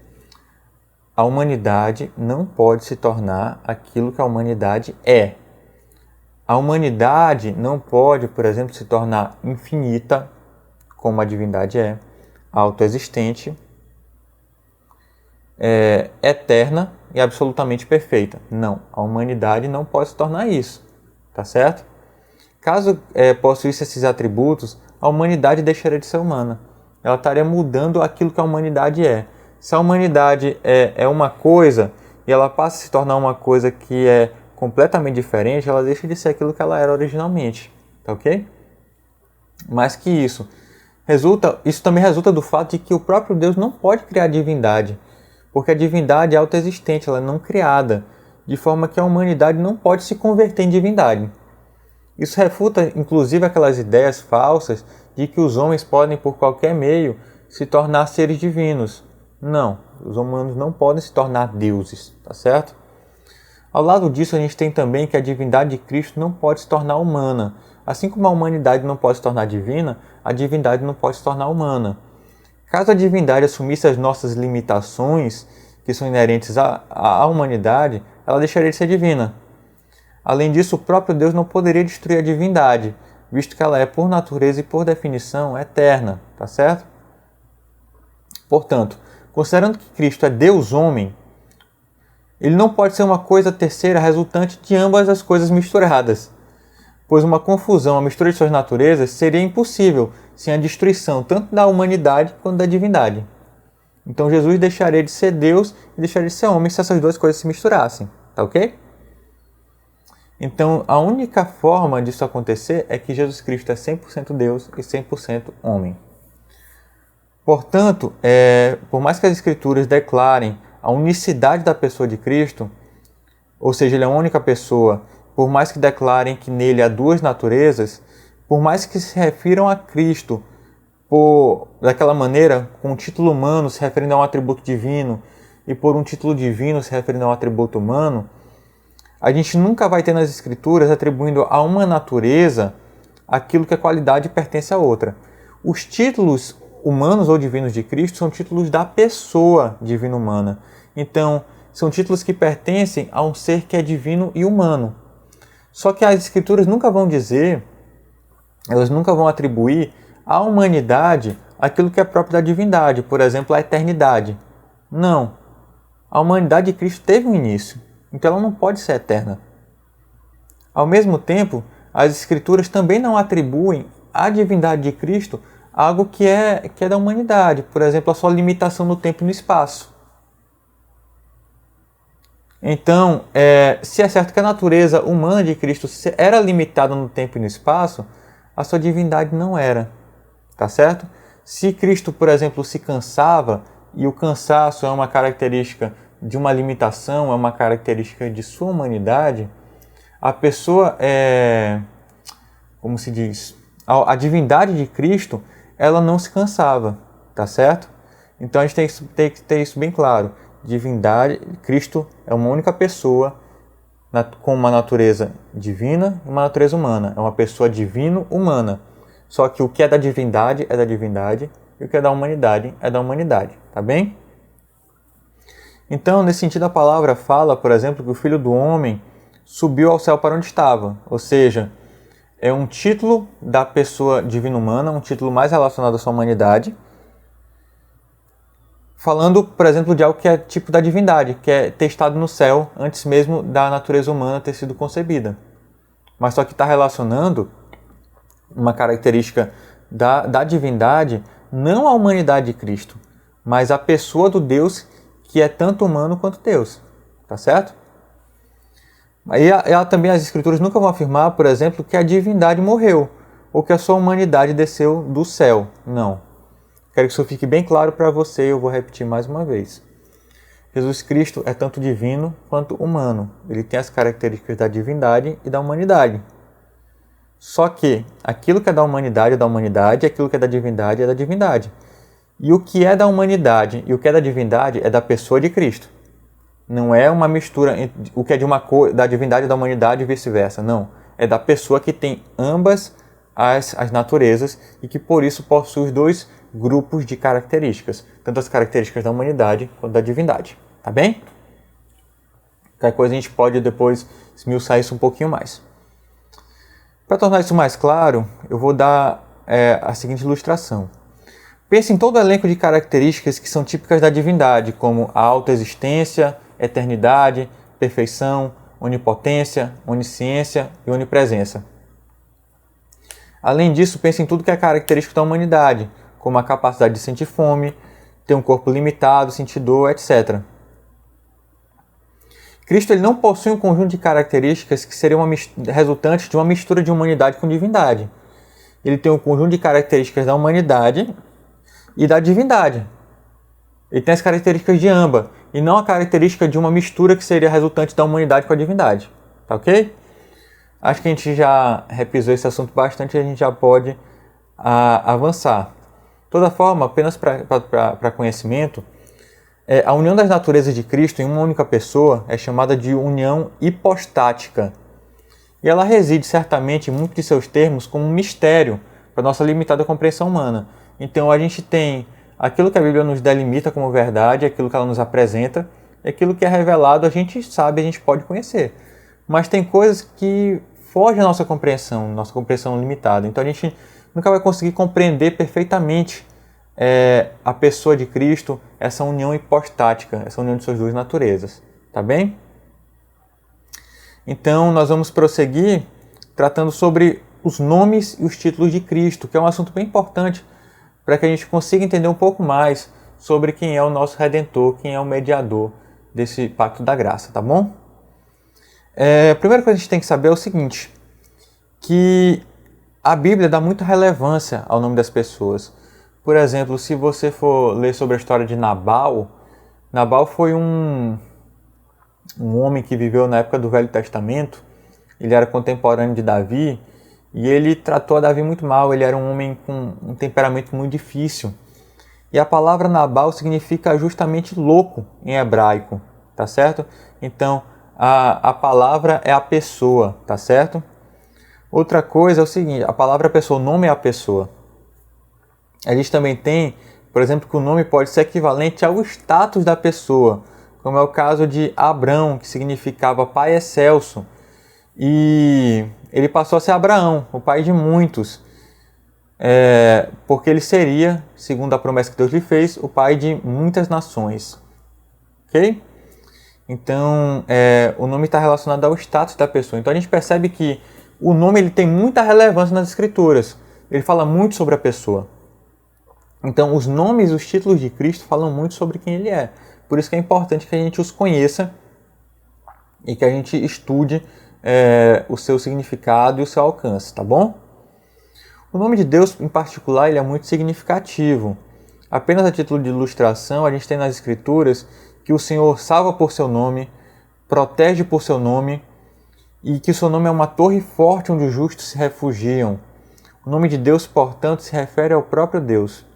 A humanidade não pode se tornar aquilo que a humanidade é. A humanidade não pode, por exemplo, se tornar infinita, como a divindade é, autoexistente, eterna e absolutamente perfeita. Não, a humanidade não pode se tornar isso, tá certo? Caso possuísse esses atributos, a humanidade deixaria de ser humana. Ela estaria mudando aquilo que a humanidade é. Se a humanidade é uma coisa e ela passa a se tornar uma coisa que é completamente diferente, ela deixa de ser aquilo que ela era originalmente, tá ok? Mais que isso, isso também resulta do fato de que o próprio Deus não pode criar divindade, porque a divindade é autoexistente, ela é não criada, de forma que a humanidade não pode se converter em divindade. Isso refuta, inclusive, aquelas ideias falsas de que os homens podem, por qualquer meio, se tornar seres divinos. Não, os humanos não podem se tornar deuses, tá certo? Ao lado disso, a gente tem também que a divindade de Cristo não pode se tornar humana. Assim como a humanidade não pode se tornar divina, a divindade não pode se tornar humana. Caso a divindade assumisse as nossas limitações, que são inerentes à humanidade, ela deixaria de ser divina. Além disso, o próprio Deus não poderia destruir a divindade, visto que ela é, por natureza e por definição, eterna, tá certo? Portanto, considerando que Cristo é Deus-homem, ele não pode ser uma coisa terceira resultante de ambas as coisas misturadas, pois uma confusão, a mistura de suas naturezas, seria impossível sem a destruição tanto da humanidade quanto da divindade. Então Jesus deixaria de ser Deus e deixaria de ser homem se essas duas coisas se misturassem, tá ok? Então a única forma disso acontecer é que Jesus Cristo é 100% Deus e 100% homem. Portanto, por mais que as Escrituras declarem a unicidade da pessoa de Cristo, ou seja, ele é uma única pessoa, por mais que declarem que nele há duas naturezas, por mais que se refiram a Cristo daquela maneira, com um título humano se referindo a um atributo divino e por um título divino se referindo a um atributo humano, a gente nunca vai ter nas Escrituras atribuindo a uma natureza aquilo que a qualidade pertence a outra. Os títulos humanos ou divinos de Cristo são títulos da pessoa divina humana. Então, são títulos que pertencem a um ser que é divino e humano. Só que as Escrituras nunca vão dizer, elas nunca vão atribuir à humanidade aquilo que é próprio da divindade, por exemplo, a eternidade. Não. A humanidade de Cristo teve um início, então ela não pode ser eterna. Ao mesmo tempo, as Escrituras também não atribuem à divindade de Cristo algo que é da humanidade, por exemplo, a sua limitação no tempo e no espaço. Então, se é certo que a natureza humana de Cristo era limitada no tempo e no espaço, a sua divindade não era, tá certo? Se Cristo, por exemplo, se cansava, e o cansaço é uma característica de uma limitação, é uma característica de sua humanidade, a pessoa como se diz, a divindade de Cristo, ela não se cansava, tá certo? Então a gente tem que ter isso bem claro. Divindade, Cristo é uma única pessoa com uma natureza divina e uma natureza humana. É uma pessoa divino-humana. Só que o que é da divindade é da divindade e o que é da humanidade é da humanidade, tá bem? Então, nesse sentido, a palavra fala, por exemplo, que o Filho do Homem subiu ao céu para onde estava, ou seja, é um título da pessoa divina-humana, um título mais relacionado à sua humanidade, falando, por exemplo, de algo que é tipo da divindade, que é ter estado no céu antes mesmo da natureza humana ter sido concebida. Mas só que está relacionando uma característica da divindade, não à humanidade de Cristo, mas à pessoa do Deus que é tanto humano quanto Deus. Tá certo? Aí também as Escrituras nunca vão afirmar, por exemplo, que a divindade morreu, ou que a sua humanidade desceu do céu. Não. Quero que isso fique bem claro para você e eu vou repetir mais uma vez. Jesus Cristo é tanto divino quanto humano. Ele tem as características da divindade e da humanidade. Só que aquilo que é da humanidade é da humanidade, aquilo que é da divindade é da divindade. E o que é da humanidade e o que é da divindade é da pessoa de Cristo. Não é uma mistura entre o que é da divindade e da humanidade e vice-versa. Não. É da pessoa que tem ambas as naturezas e que por isso possui os dois grupos de características, tanto as características da humanidade quanto da divindade, tá bem? Qualquer coisa a gente pode depois esmiuçar isso um pouquinho mais. Para tornar isso mais claro, eu vou dar a seguinte ilustração. Pense em todo o elenco de características que são típicas da divindade, como a autoexistência, eternidade, perfeição, onipotência, onisciência e onipresença. Além disso, pense em tudo que é característico da humanidade, como a capacidade de sentir fome, ter um corpo limitado, sentir dor, etc. Cristo ele não possui um conjunto de características que seriam resultantes de uma mistura de humanidade com divindade. Ele tem um conjunto de características da humanidade e da divindade. Ele tem as características de ambas, e não a característica de uma mistura que seria resultante da humanidade com a divindade. Tá ok? Acho que a gente já repisou esse assunto bastante e a gente já pode avançar. De toda forma, apenas para conhecimento, A união das naturezas de Cristo em uma única pessoa é chamada de união hipostática. E ela reside certamente em muitos de seus termos como um mistério para a nossa limitada compreensão humana. Então a gente tem aquilo que a Bíblia nos delimita como verdade, aquilo que ela nos apresenta, e aquilo que é revelado a gente sabe, a gente pode conhecer. Mas tem coisas que fogem à nossa compreensão limitada. Então a gente nunca vai conseguir compreender perfeitamente a pessoa de Cristo, essa união hipostática, essa união de suas duas naturezas. Tá bem? Então nós vamos prosseguir tratando sobre os nomes e os títulos de Cristo, que é um assunto bem importante para que a gente consiga entender um pouco mais sobre quem é o nosso Redentor, quem é o mediador desse pacto da graça, tá bom? A primeira coisa que a gente tem que saber é o seguinte, que a Bíblia dá muita relevância ao nome das pessoas. Por exemplo, se você for ler sobre a história de Nabal, Nabal foi um homem que viveu na época do Velho Testamento, ele era contemporâneo de Davi, e ele tratou a Davi muito mal, ele era um homem com um temperamento muito difícil. E a palavra Nabal significa justamente louco em hebraico, tá certo? Então, a palavra é a pessoa, tá certo? Outra coisa é o seguinte, a palavra é a pessoa, o nome é a pessoa. A gente também tem, por exemplo, que o nome pode ser equivalente ao status da pessoa, como é o caso de Abrão, que significava pai excelso, e ele passou a ser Abraão, o pai de muitos, porque ele seria, segundo a promessa que Deus lhe fez, o pai de muitas nações. Ok? Então, o nome está relacionado ao status da pessoa. Então a gente percebe que o nome ele tem muita relevância nas Escrituras. Ele fala muito sobre a pessoa. Então, os nomes e os títulos de Cristo falam muito sobre quem Ele é. Por isso que é importante que a gente os conheça e que a gente estude o seu significado e o seu alcance, tá bom? O nome de Deus, em particular, ele é muito significativo. Apenas a título de ilustração, a gente tem nas Escrituras que o Senhor salva por seu nome, protege por seu nome e que o seu nome é uma torre forte onde os justos se refugiam. O nome de Deus, portanto, se refere ao próprio Deus.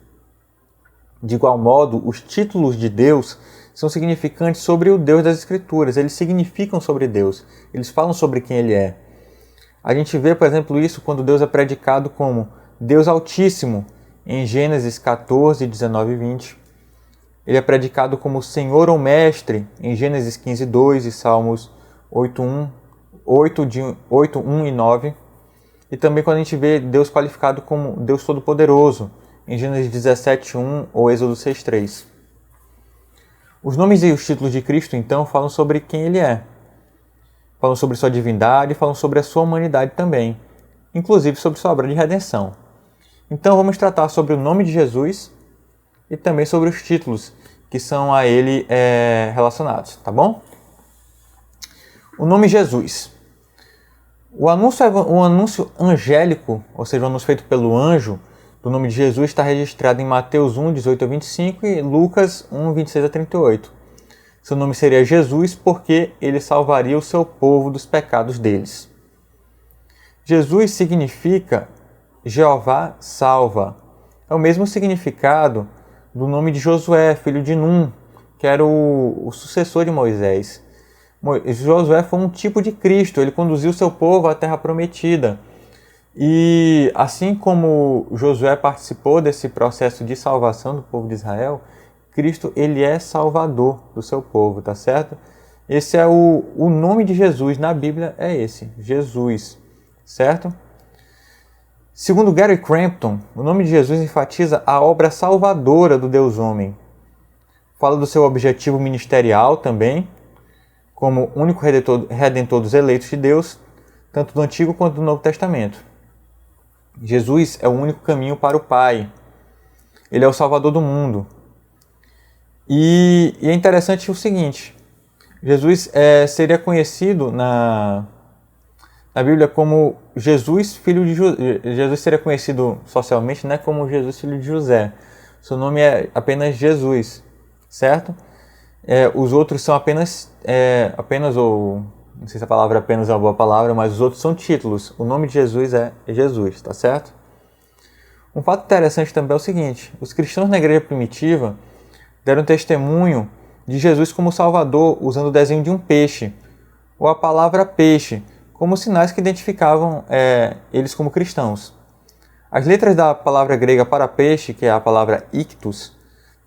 De igual modo, os títulos de Deus são significantes sobre o Deus das Escrituras. Eles significam sobre Deus. Eles falam sobre quem Ele é. A gente vê, por exemplo, isso quando Deus é predicado como Deus Altíssimo, em Gênesis 14, 19 e 20. Ele é predicado como Senhor ou Mestre, em Gênesis 15, 2 e Salmos 8, 1 e 9. E também quando a gente vê Deus qualificado como Deus Todo-Poderoso, em Gênesis 17, 1 ou Êxodo 6, 3. Os nomes e os títulos de Cristo, então, falam sobre quem Ele é. Falam sobre sua divindade, falam sobre a sua humanidade também, inclusive sobre sua obra de redenção. Então vamos tratar sobre o nome de Jesus e também sobre os títulos que são a Ele relacionados, tá bom? O nome Jesus. O anúncio angélico, ou seja, o anúncio feito pelo anjo, do nome de Jesus está registrado em Mateus 1, 18 a 25 e Lucas 1, 26 a 38. Seu nome seria Jesus porque ele salvaria o seu povo dos pecados deles. Jesus significa Jeová salva. É o mesmo significado do nome de Josué, filho de Num, que era o sucessor de Moisés. Josué foi um tipo de Cristo, ele conduziu o seu povo à terra prometida. E assim como Josué participou desse processo de salvação do povo de Israel, Cristo ele é salvador do seu povo, tá certo? Esse é o nome de Jesus na Bíblia, é esse, Jesus, certo? Segundo Gary Crampton, o nome de Jesus enfatiza a obra salvadora do Deus homem. Fala do seu objetivo ministerial também, como único redentor dos eleitos de Deus, tanto do Antigo quanto do Novo Testamento. Jesus é o único caminho para o Pai. Ele é o Salvador do mundo. E é interessante o seguinte, Jesus seria conhecido na Bíblia como Jesus, filho de José. Jesus seria conhecido socialmente, né, como Jesus, filho de José. Seu nome é apenas Jesus, certo? Os outros são apenas ou não sei se a palavra apenas é uma boa palavra, mas os outros são títulos. O nome de Jesus é Jesus, tá certo? Um fato interessante também é o seguinte, os cristãos na igreja primitiva deram testemunho de Jesus como Salvador usando o desenho de um peixe, ou a palavra peixe, como sinais que identificavam eles como cristãos. As letras da palavra grega para peixe, que é a palavra ictus,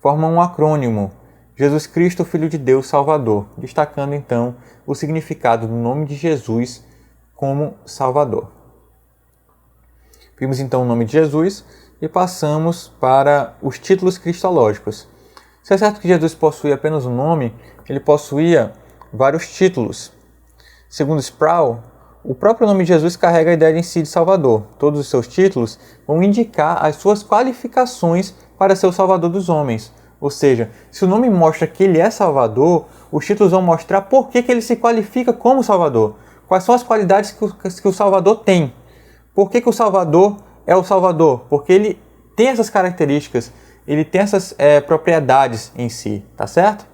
formam um acrônimo, Jesus Cristo, Filho de Deus, Salvador, destacando então o significado do nome de Jesus como Salvador. Vimos então o nome de Jesus e passamos para os títulos cristológicos. Se é certo que Jesus possuía apenas um nome, ele possuía vários títulos. Segundo Sproul, o próprio nome de Jesus carrega a ideia em si de Salvador. Todos os seus títulos vão indicar as suas qualificações para ser o Salvador dos homens. Ou seja, se o nome mostra que ele é Salvador, os títulos vão mostrar por que ele se qualifica como Salvador. Quais são as qualidades que o Salvador tem. Por que o Salvador é o Salvador? Porque ele tem essas características, ele tem essas propriedades em si, tá certo?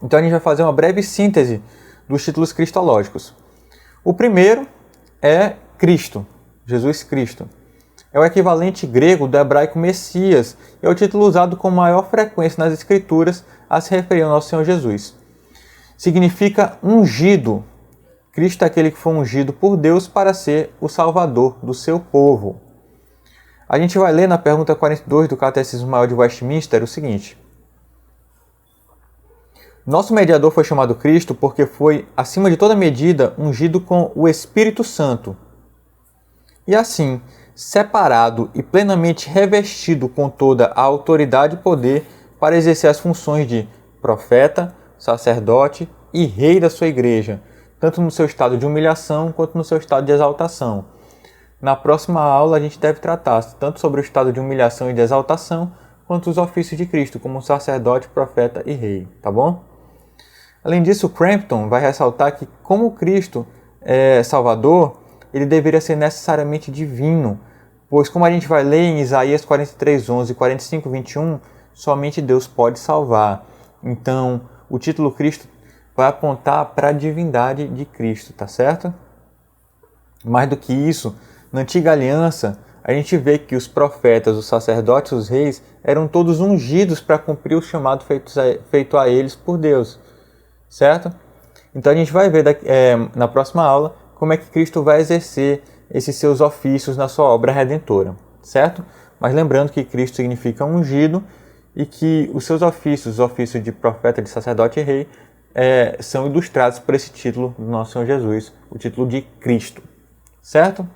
Então a gente vai fazer uma breve síntese dos títulos cristológicos. O primeiro é Cristo, Jesus Cristo. É o equivalente grego do hebraico Messias e é o título usado com maior frequência nas Escrituras a se referir ao nosso Senhor Jesus. Significa ungido. Cristo é aquele que foi ungido por Deus para ser o Salvador do seu povo. A gente vai ler na pergunta 42 do Catecismo Maior de Westminster o seguinte: Nosso mediador foi chamado Cristo porque foi, acima de toda medida, ungido com o Espírito Santo. E assim, separado e plenamente revestido com toda a autoridade e poder para exercer as funções de profeta, sacerdote e rei da sua igreja, tanto no seu estado de humilhação quanto no seu estado de exaltação. Na próxima aula a gente deve tratar tanto sobre o estado de humilhação e de exaltação, quanto os ofícios de Cristo, como sacerdote, profeta e rei, tá bom? Além disso, Crampton vai ressaltar que, como Cristo é Salvador, ele deveria ser necessariamente divino, pois, como a gente vai ler em Isaías 43:11 e 45:21, somente Deus pode salvar. Então, o título Cristo vai apontar para a divindade de Cristo, tá certo? Mais do que isso, na Antiga Aliança, a gente vê que os profetas, os sacerdotes, os reis, eram todos ungidos para cumprir o chamado feito a eles por Deus, certo? Então a gente vai ver na próxima aula como é que Cristo vai exercer esses seus ofícios na sua obra redentora, certo? Mas lembrando que Cristo significa ungido e que os seus ofícios, os ofícios de profeta, de sacerdote e rei, são ilustrados por esse título do nosso Senhor Jesus, o título de Cristo, certo?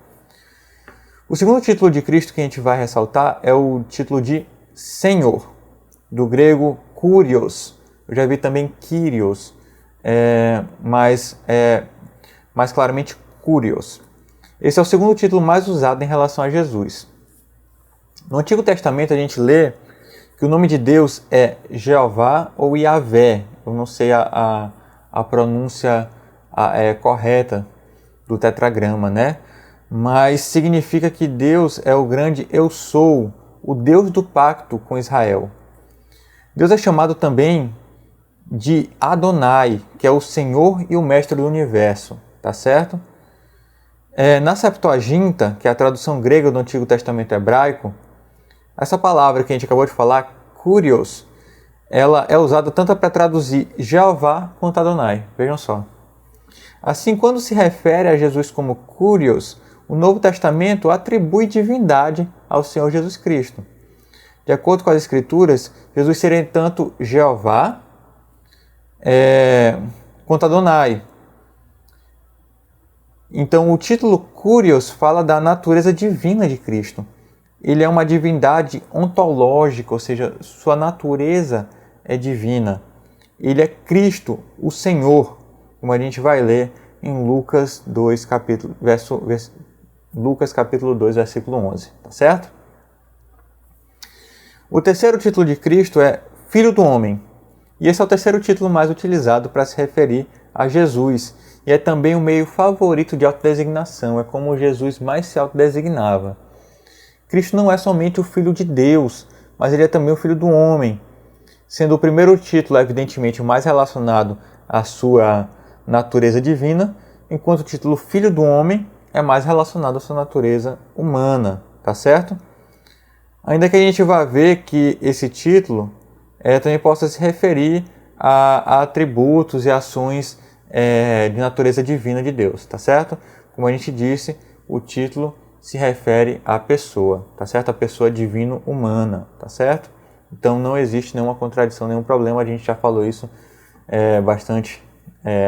O segundo título de Cristo que a gente vai ressaltar é o título de Senhor, do grego Kurios. Eu já vi também Kyrios, mas mais claramente Kurios. Esse é o segundo título mais usado em relação a Jesus. No Antigo Testamento a gente lê que o nome de Deus é Jeová ou Yahvé. Eu não sei a pronúncia correta do tetragrama, né? Mas significa que Deus é o grande Eu Sou, o Deus do pacto com Israel. Deus é chamado também de Adonai, que é o Senhor e o Mestre do Universo, tá certo? Na Septuaginta, que é a tradução grega do Antigo Testamento hebraico, essa palavra que a gente acabou de falar, Kurios, ela é usada tanto para traduzir Jeová quanto Adonai. Vejam só. Assim, quando se refere a Jesus como Kurios, o Novo Testamento atribui divindade ao Senhor Jesus Cristo. De acordo com as Escrituras, Jesus seria tanto Jeová quanto Adonai. Então, o título Kurios fala da natureza divina de Cristo. Ele é uma divindade ontológica, ou seja, sua natureza é divina. Ele é Cristo, o Senhor, como a gente vai ler em Lucas 2, Lucas capítulo 2, versículo 11, tá certo? O terceiro título de Cristo é Filho do Homem. E esse é o terceiro título mais utilizado para se referir a Jesus. E é também o meio favorito de autodesignação, é como Jesus mais se autodesignava. Cristo não é somente o Filho de Deus, mas ele é também o Filho do Homem, sendo o primeiro título, evidentemente, o mais relacionado à sua natureza divina, enquanto o título Filho do Homem é mais relacionado à sua natureza humana, tá certo? Ainda que a gente vá ver que esse título também possa se referir a atributos e ações de natureza divina de Deus, tá certo? Como a gente disse, o título se refere à pessoa, tá certo? A pessoa divino-humana, tá certo? Então não existe nenhuma contradição, nenhum problema, a gente já falou isso bastante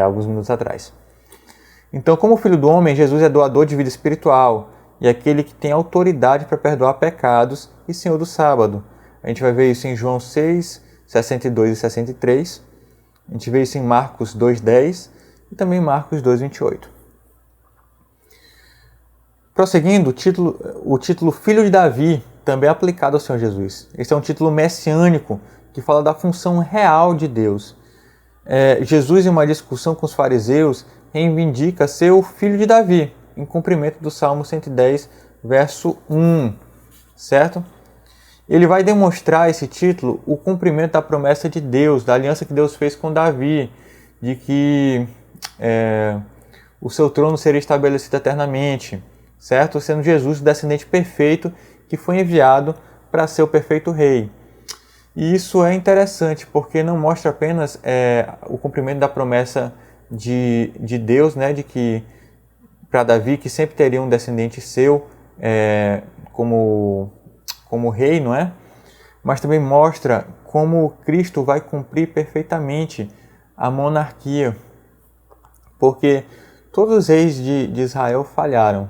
alguns minutos atrás. Então, como Filho do Homem, Jesus é doador de vida espiritual e aquele que tem autoridade para perdoar pecados e Senhor do sábado. A gente vai ver isso em João 6, 62 e 63. A gente vê isso em Marcos 2,10 e também em Marcos 2,28. Prosseguindo, o título Filho de Davi também é aplicado ao Senhor Jesus. Esse é um título messiânico que fala da função real de Deus. Jesus, em uma discussão com os fariseus, reivindica ser o filho de Davi, em cumprimento do Salmo 110, verso 1, certo? Ele vai demonstrar esse título o cumprimento da promessa de Deus, da aliança que Deus fez com Davi, de que o seu trono seria estabelecido eternamente, certo? Sendo Jesus o descendente perfeito que foi enviado para ser o perfeito rei. E isso é interessante, porque não mostra apenas o cumprimento da promessa de Deus, né, de que para Davi, que sempre teria um descendente seu como rei, não é? Mas também mostra como Cristo vai cumprir perfeitamente a monarquia, porque todos os reis de Israel falharam.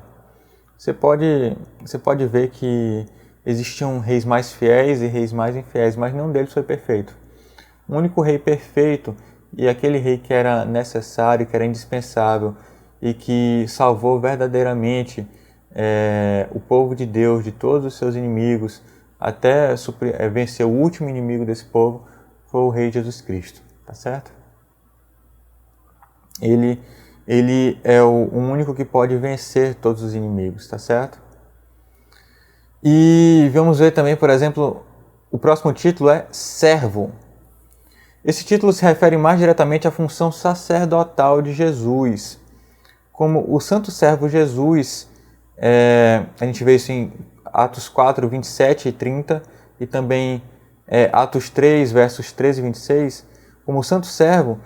Você pode ver que existiam reis mais fiéis e reis mais infiéis, mas nenhum deles foi perfeito. O único rei perfeito, e aquele rei que era necessário, que era indispensável e que salvou verdadeiramente o povo de Deus de todos os seus inimigos, até vencer o último inimigo desse povo, foi o rei Jesus Cristo, tá certo? Ele é o único que pode vencer todos os inimigos, tá certo? E vamos ver também, por exemplo, o próximo título é servo. Esse título se refere mais diretamente à função sacerdotal de Jesus. Como o santo servo Jesus, a gente vê isso em Atos 4, 27 e 30, e também Atos 3, versos 13 e 26. Como o santo servo,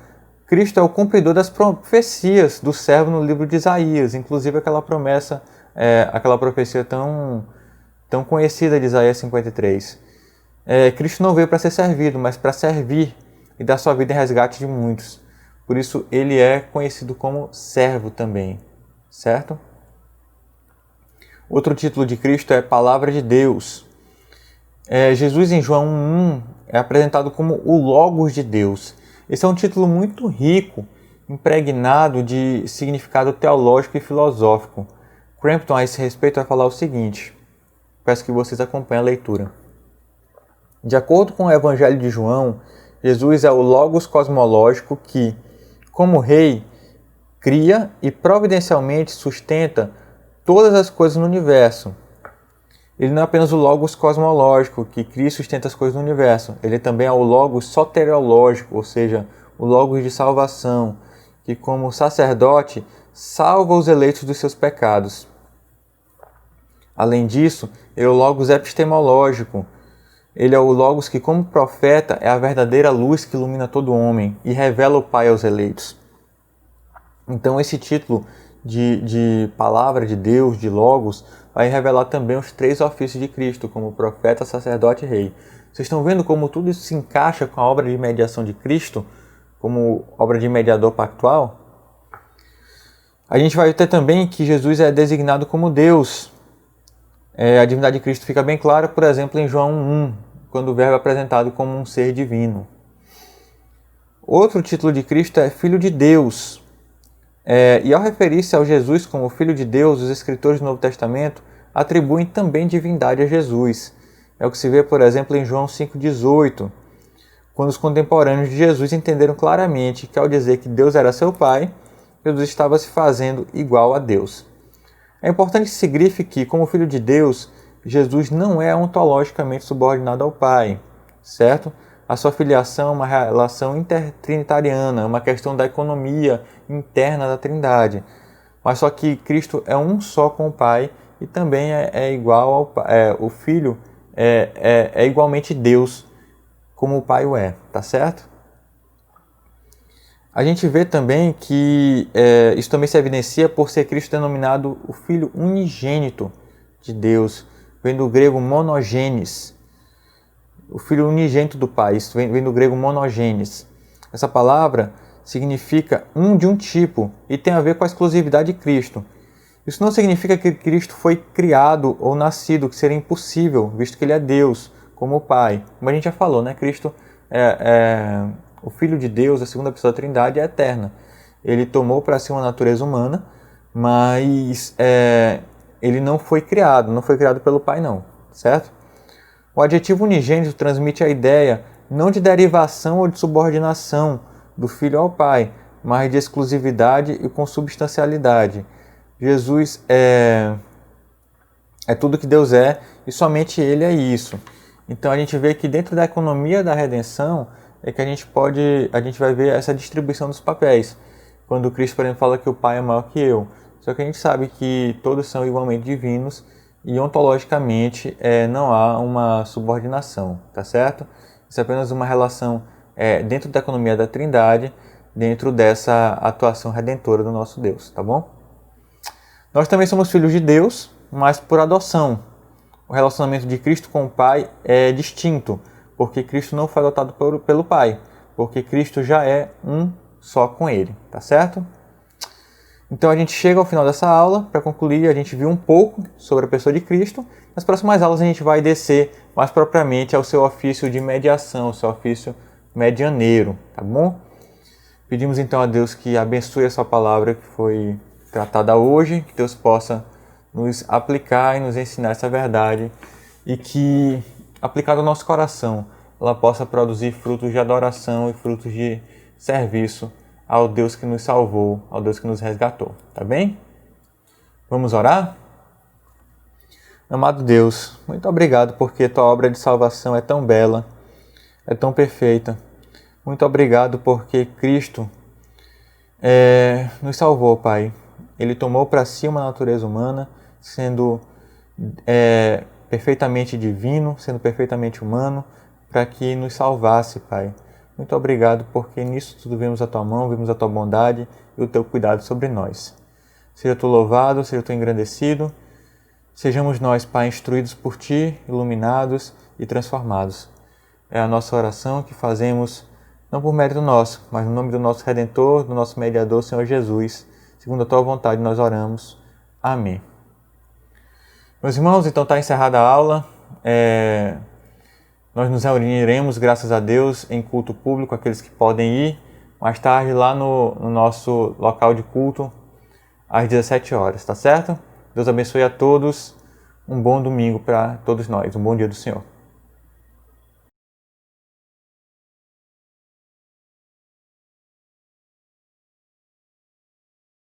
Cristo é o cumpridor das profecias do servo no livro de Isaías, inclusive aquela promessa, aquela profecia tão conhecida de Isaías 53. Cristo não veio para ser servido, mas para servir e dar sua vida em resgate de muitos. Por isso, ele é conhecido como servo também, certo? Outro título de Cristo é Palavra de Deus. Jesus, em João 1, é apresentado como o Logos de Deus. Esse é um título muito rico, impregnado de significado teológico e filosófico. Crampton, a esse respeito, vai falar o seguinte. Peço que vocês acompanhem a leitura. De acordo com o Evangelho de João, Jesus é o Logos cosmológico que, como rei, cria e providencialmente sustenta todas as coisas no universo. Ele não é apenas o Logos cosmológico que cria e sustenta as coisas no universo. Ele também é o Logos soteriológico, ou seja, o Logos de salvação, que como sacerdote salva os eleitos dos seus pecados. Além disso, ele é o Logos epistemológico. Ele é o Logos que, como profeta, é a verdadeira luz que ilumina todo homem e revela o Pai aos eleitos. Então, esse título de palavra de Deus, de Logos, vai revelar também os três ofícios de Cristo, como profeta, sacerdote e rei. Vocês estão vendo como tudo isso se encaixa com a obra de mediação de Cristo, como obra de mediador pactual? A gente vai ter também que Jesus é designado como Deus. A divindade de Cristo fica bem clara, por exemplo, em João 1, quando o Verbo é apresentado como um ser divino. Outro título de Cristo é Filho de Deus. E ao referir-se ao Jesus como Filho de Deus, os escritores do Novo Testamento atribuem também divindade a Jesus. É o que se vê, por exemplo, em João 5,18, quando os contemporâneos de Jesus entenderam claramente que ao dizer que Deus era seu Pai, Jesus estava se fazendo igual a Deus. É importante que se grife que, como Filho de Deus, Jesus não é ontologicamente subordinado ao Pai, certo? A sua filiação é uma relação intertrinitariana, uma questão da economia interna da Trindade. Mas só que Cristo é um só com o Pai e também é igual ao Pai. O Filho é igualmente Deus, como o Pai o é, tá certo? A gente vê também que isso também se evidencia por ser Cristo denominado o Filho unigênito de Deus, vem do grego monogenes, o Filho unigênito do Pai, isso vem do grego monogenes. Essa palavra significa um de um tipo e tem a ver com a exclusividade de Cristo. Isso não significa que Cristo foi criado ou nascido, que seria impossível, visto que Ele é Deus, como o Pai. Como a gente já falou, né? Cristo o Filho de Deus, a segunda pessoa da Trindade, é eterna. Ele tomou para si uma natureza humana, mas ele não foi criado pelo Pai não, certo? O adjetivo unigênito transmite a ideia não de derivação ou de subordinação do Filho ao Pai, mas de exclusividade e consubstancialidade. Jesus é tudo que Deus é e somente Ele é isso. Então a gente vê que dentro da economia da redenção é que a gente vai ver essa distribuição dos papéis. Quando Cristo, por exemplo, fala que o Pai é maior que eu. Só que a gente sabe que todos são igualmente divinos e ontologicamente não há uma subordinação, tá certo? Isso é apenas uma relação dentro da economia da Trindade, dentro dessa atuação redentora do nosso Deus, tá bom? Nós também somos filhos de Deus, mas por adoção. O relacionamento de Cristo com o Pai é distinto, porque Cristo não foi adotado pelo Pai, porque Cristo já é um só com Ele, tá certo? Então a gente chega ao final dessa aula, para concluir, a gente viu um pouco sobre a pessoa de Cristo. Nas próximas aulas a gente vai descer mais propriamente ao seu ofício de mediação, ao seu ofício medianeiro, tá bom? Pedimos então a Deus que abençoe a sua palavra que foi tratada hoje, que Deus possa nos aplicar e nos ensinar essa verdade e que, aplicada ao nosso coração, ela possa produzir frutos de adoração e frutos de serviço ao Deus que nos salvou, ao Deus que nos resgatou, tá bem? Vamos orar? Amado Deus, muito obrigado porque tua obra de salvação é tão bela, é tão perfeita. Muito obrigado porque Cristo nos salvou, Pai. Ele tomou para si uma natureza humana, sendo perfeitamente divino, sendo perfeitamente humano, para que nos salvasse, Pai. Muito obrigado, porque nisso tudo vemos a Tua mão, vemos a Tua bondade e o Teu cuidado sobre nós. Seja Tu louvado, seja Tu engrandecido, sejamos nós, Pai, instruídos por Ti, iluminados e transformados. É a nossa oração que fazemos, não por mérito nosso, mas no nome do nosso Redentor, do nosso Mediador, Senhor Jesus. Segundo a Tua vontade nós oramos. Amém. Meus irmãos, então está encerrada a aula. Nós nos reuniremos, graças a Deus, em culto público, aqueles que podem ir, mais tarde lá no nosso local de culto, às 17 horas, tá certo? Deus abençoe a todos, um bom domingo para todos nós, um bom dia do Senhor.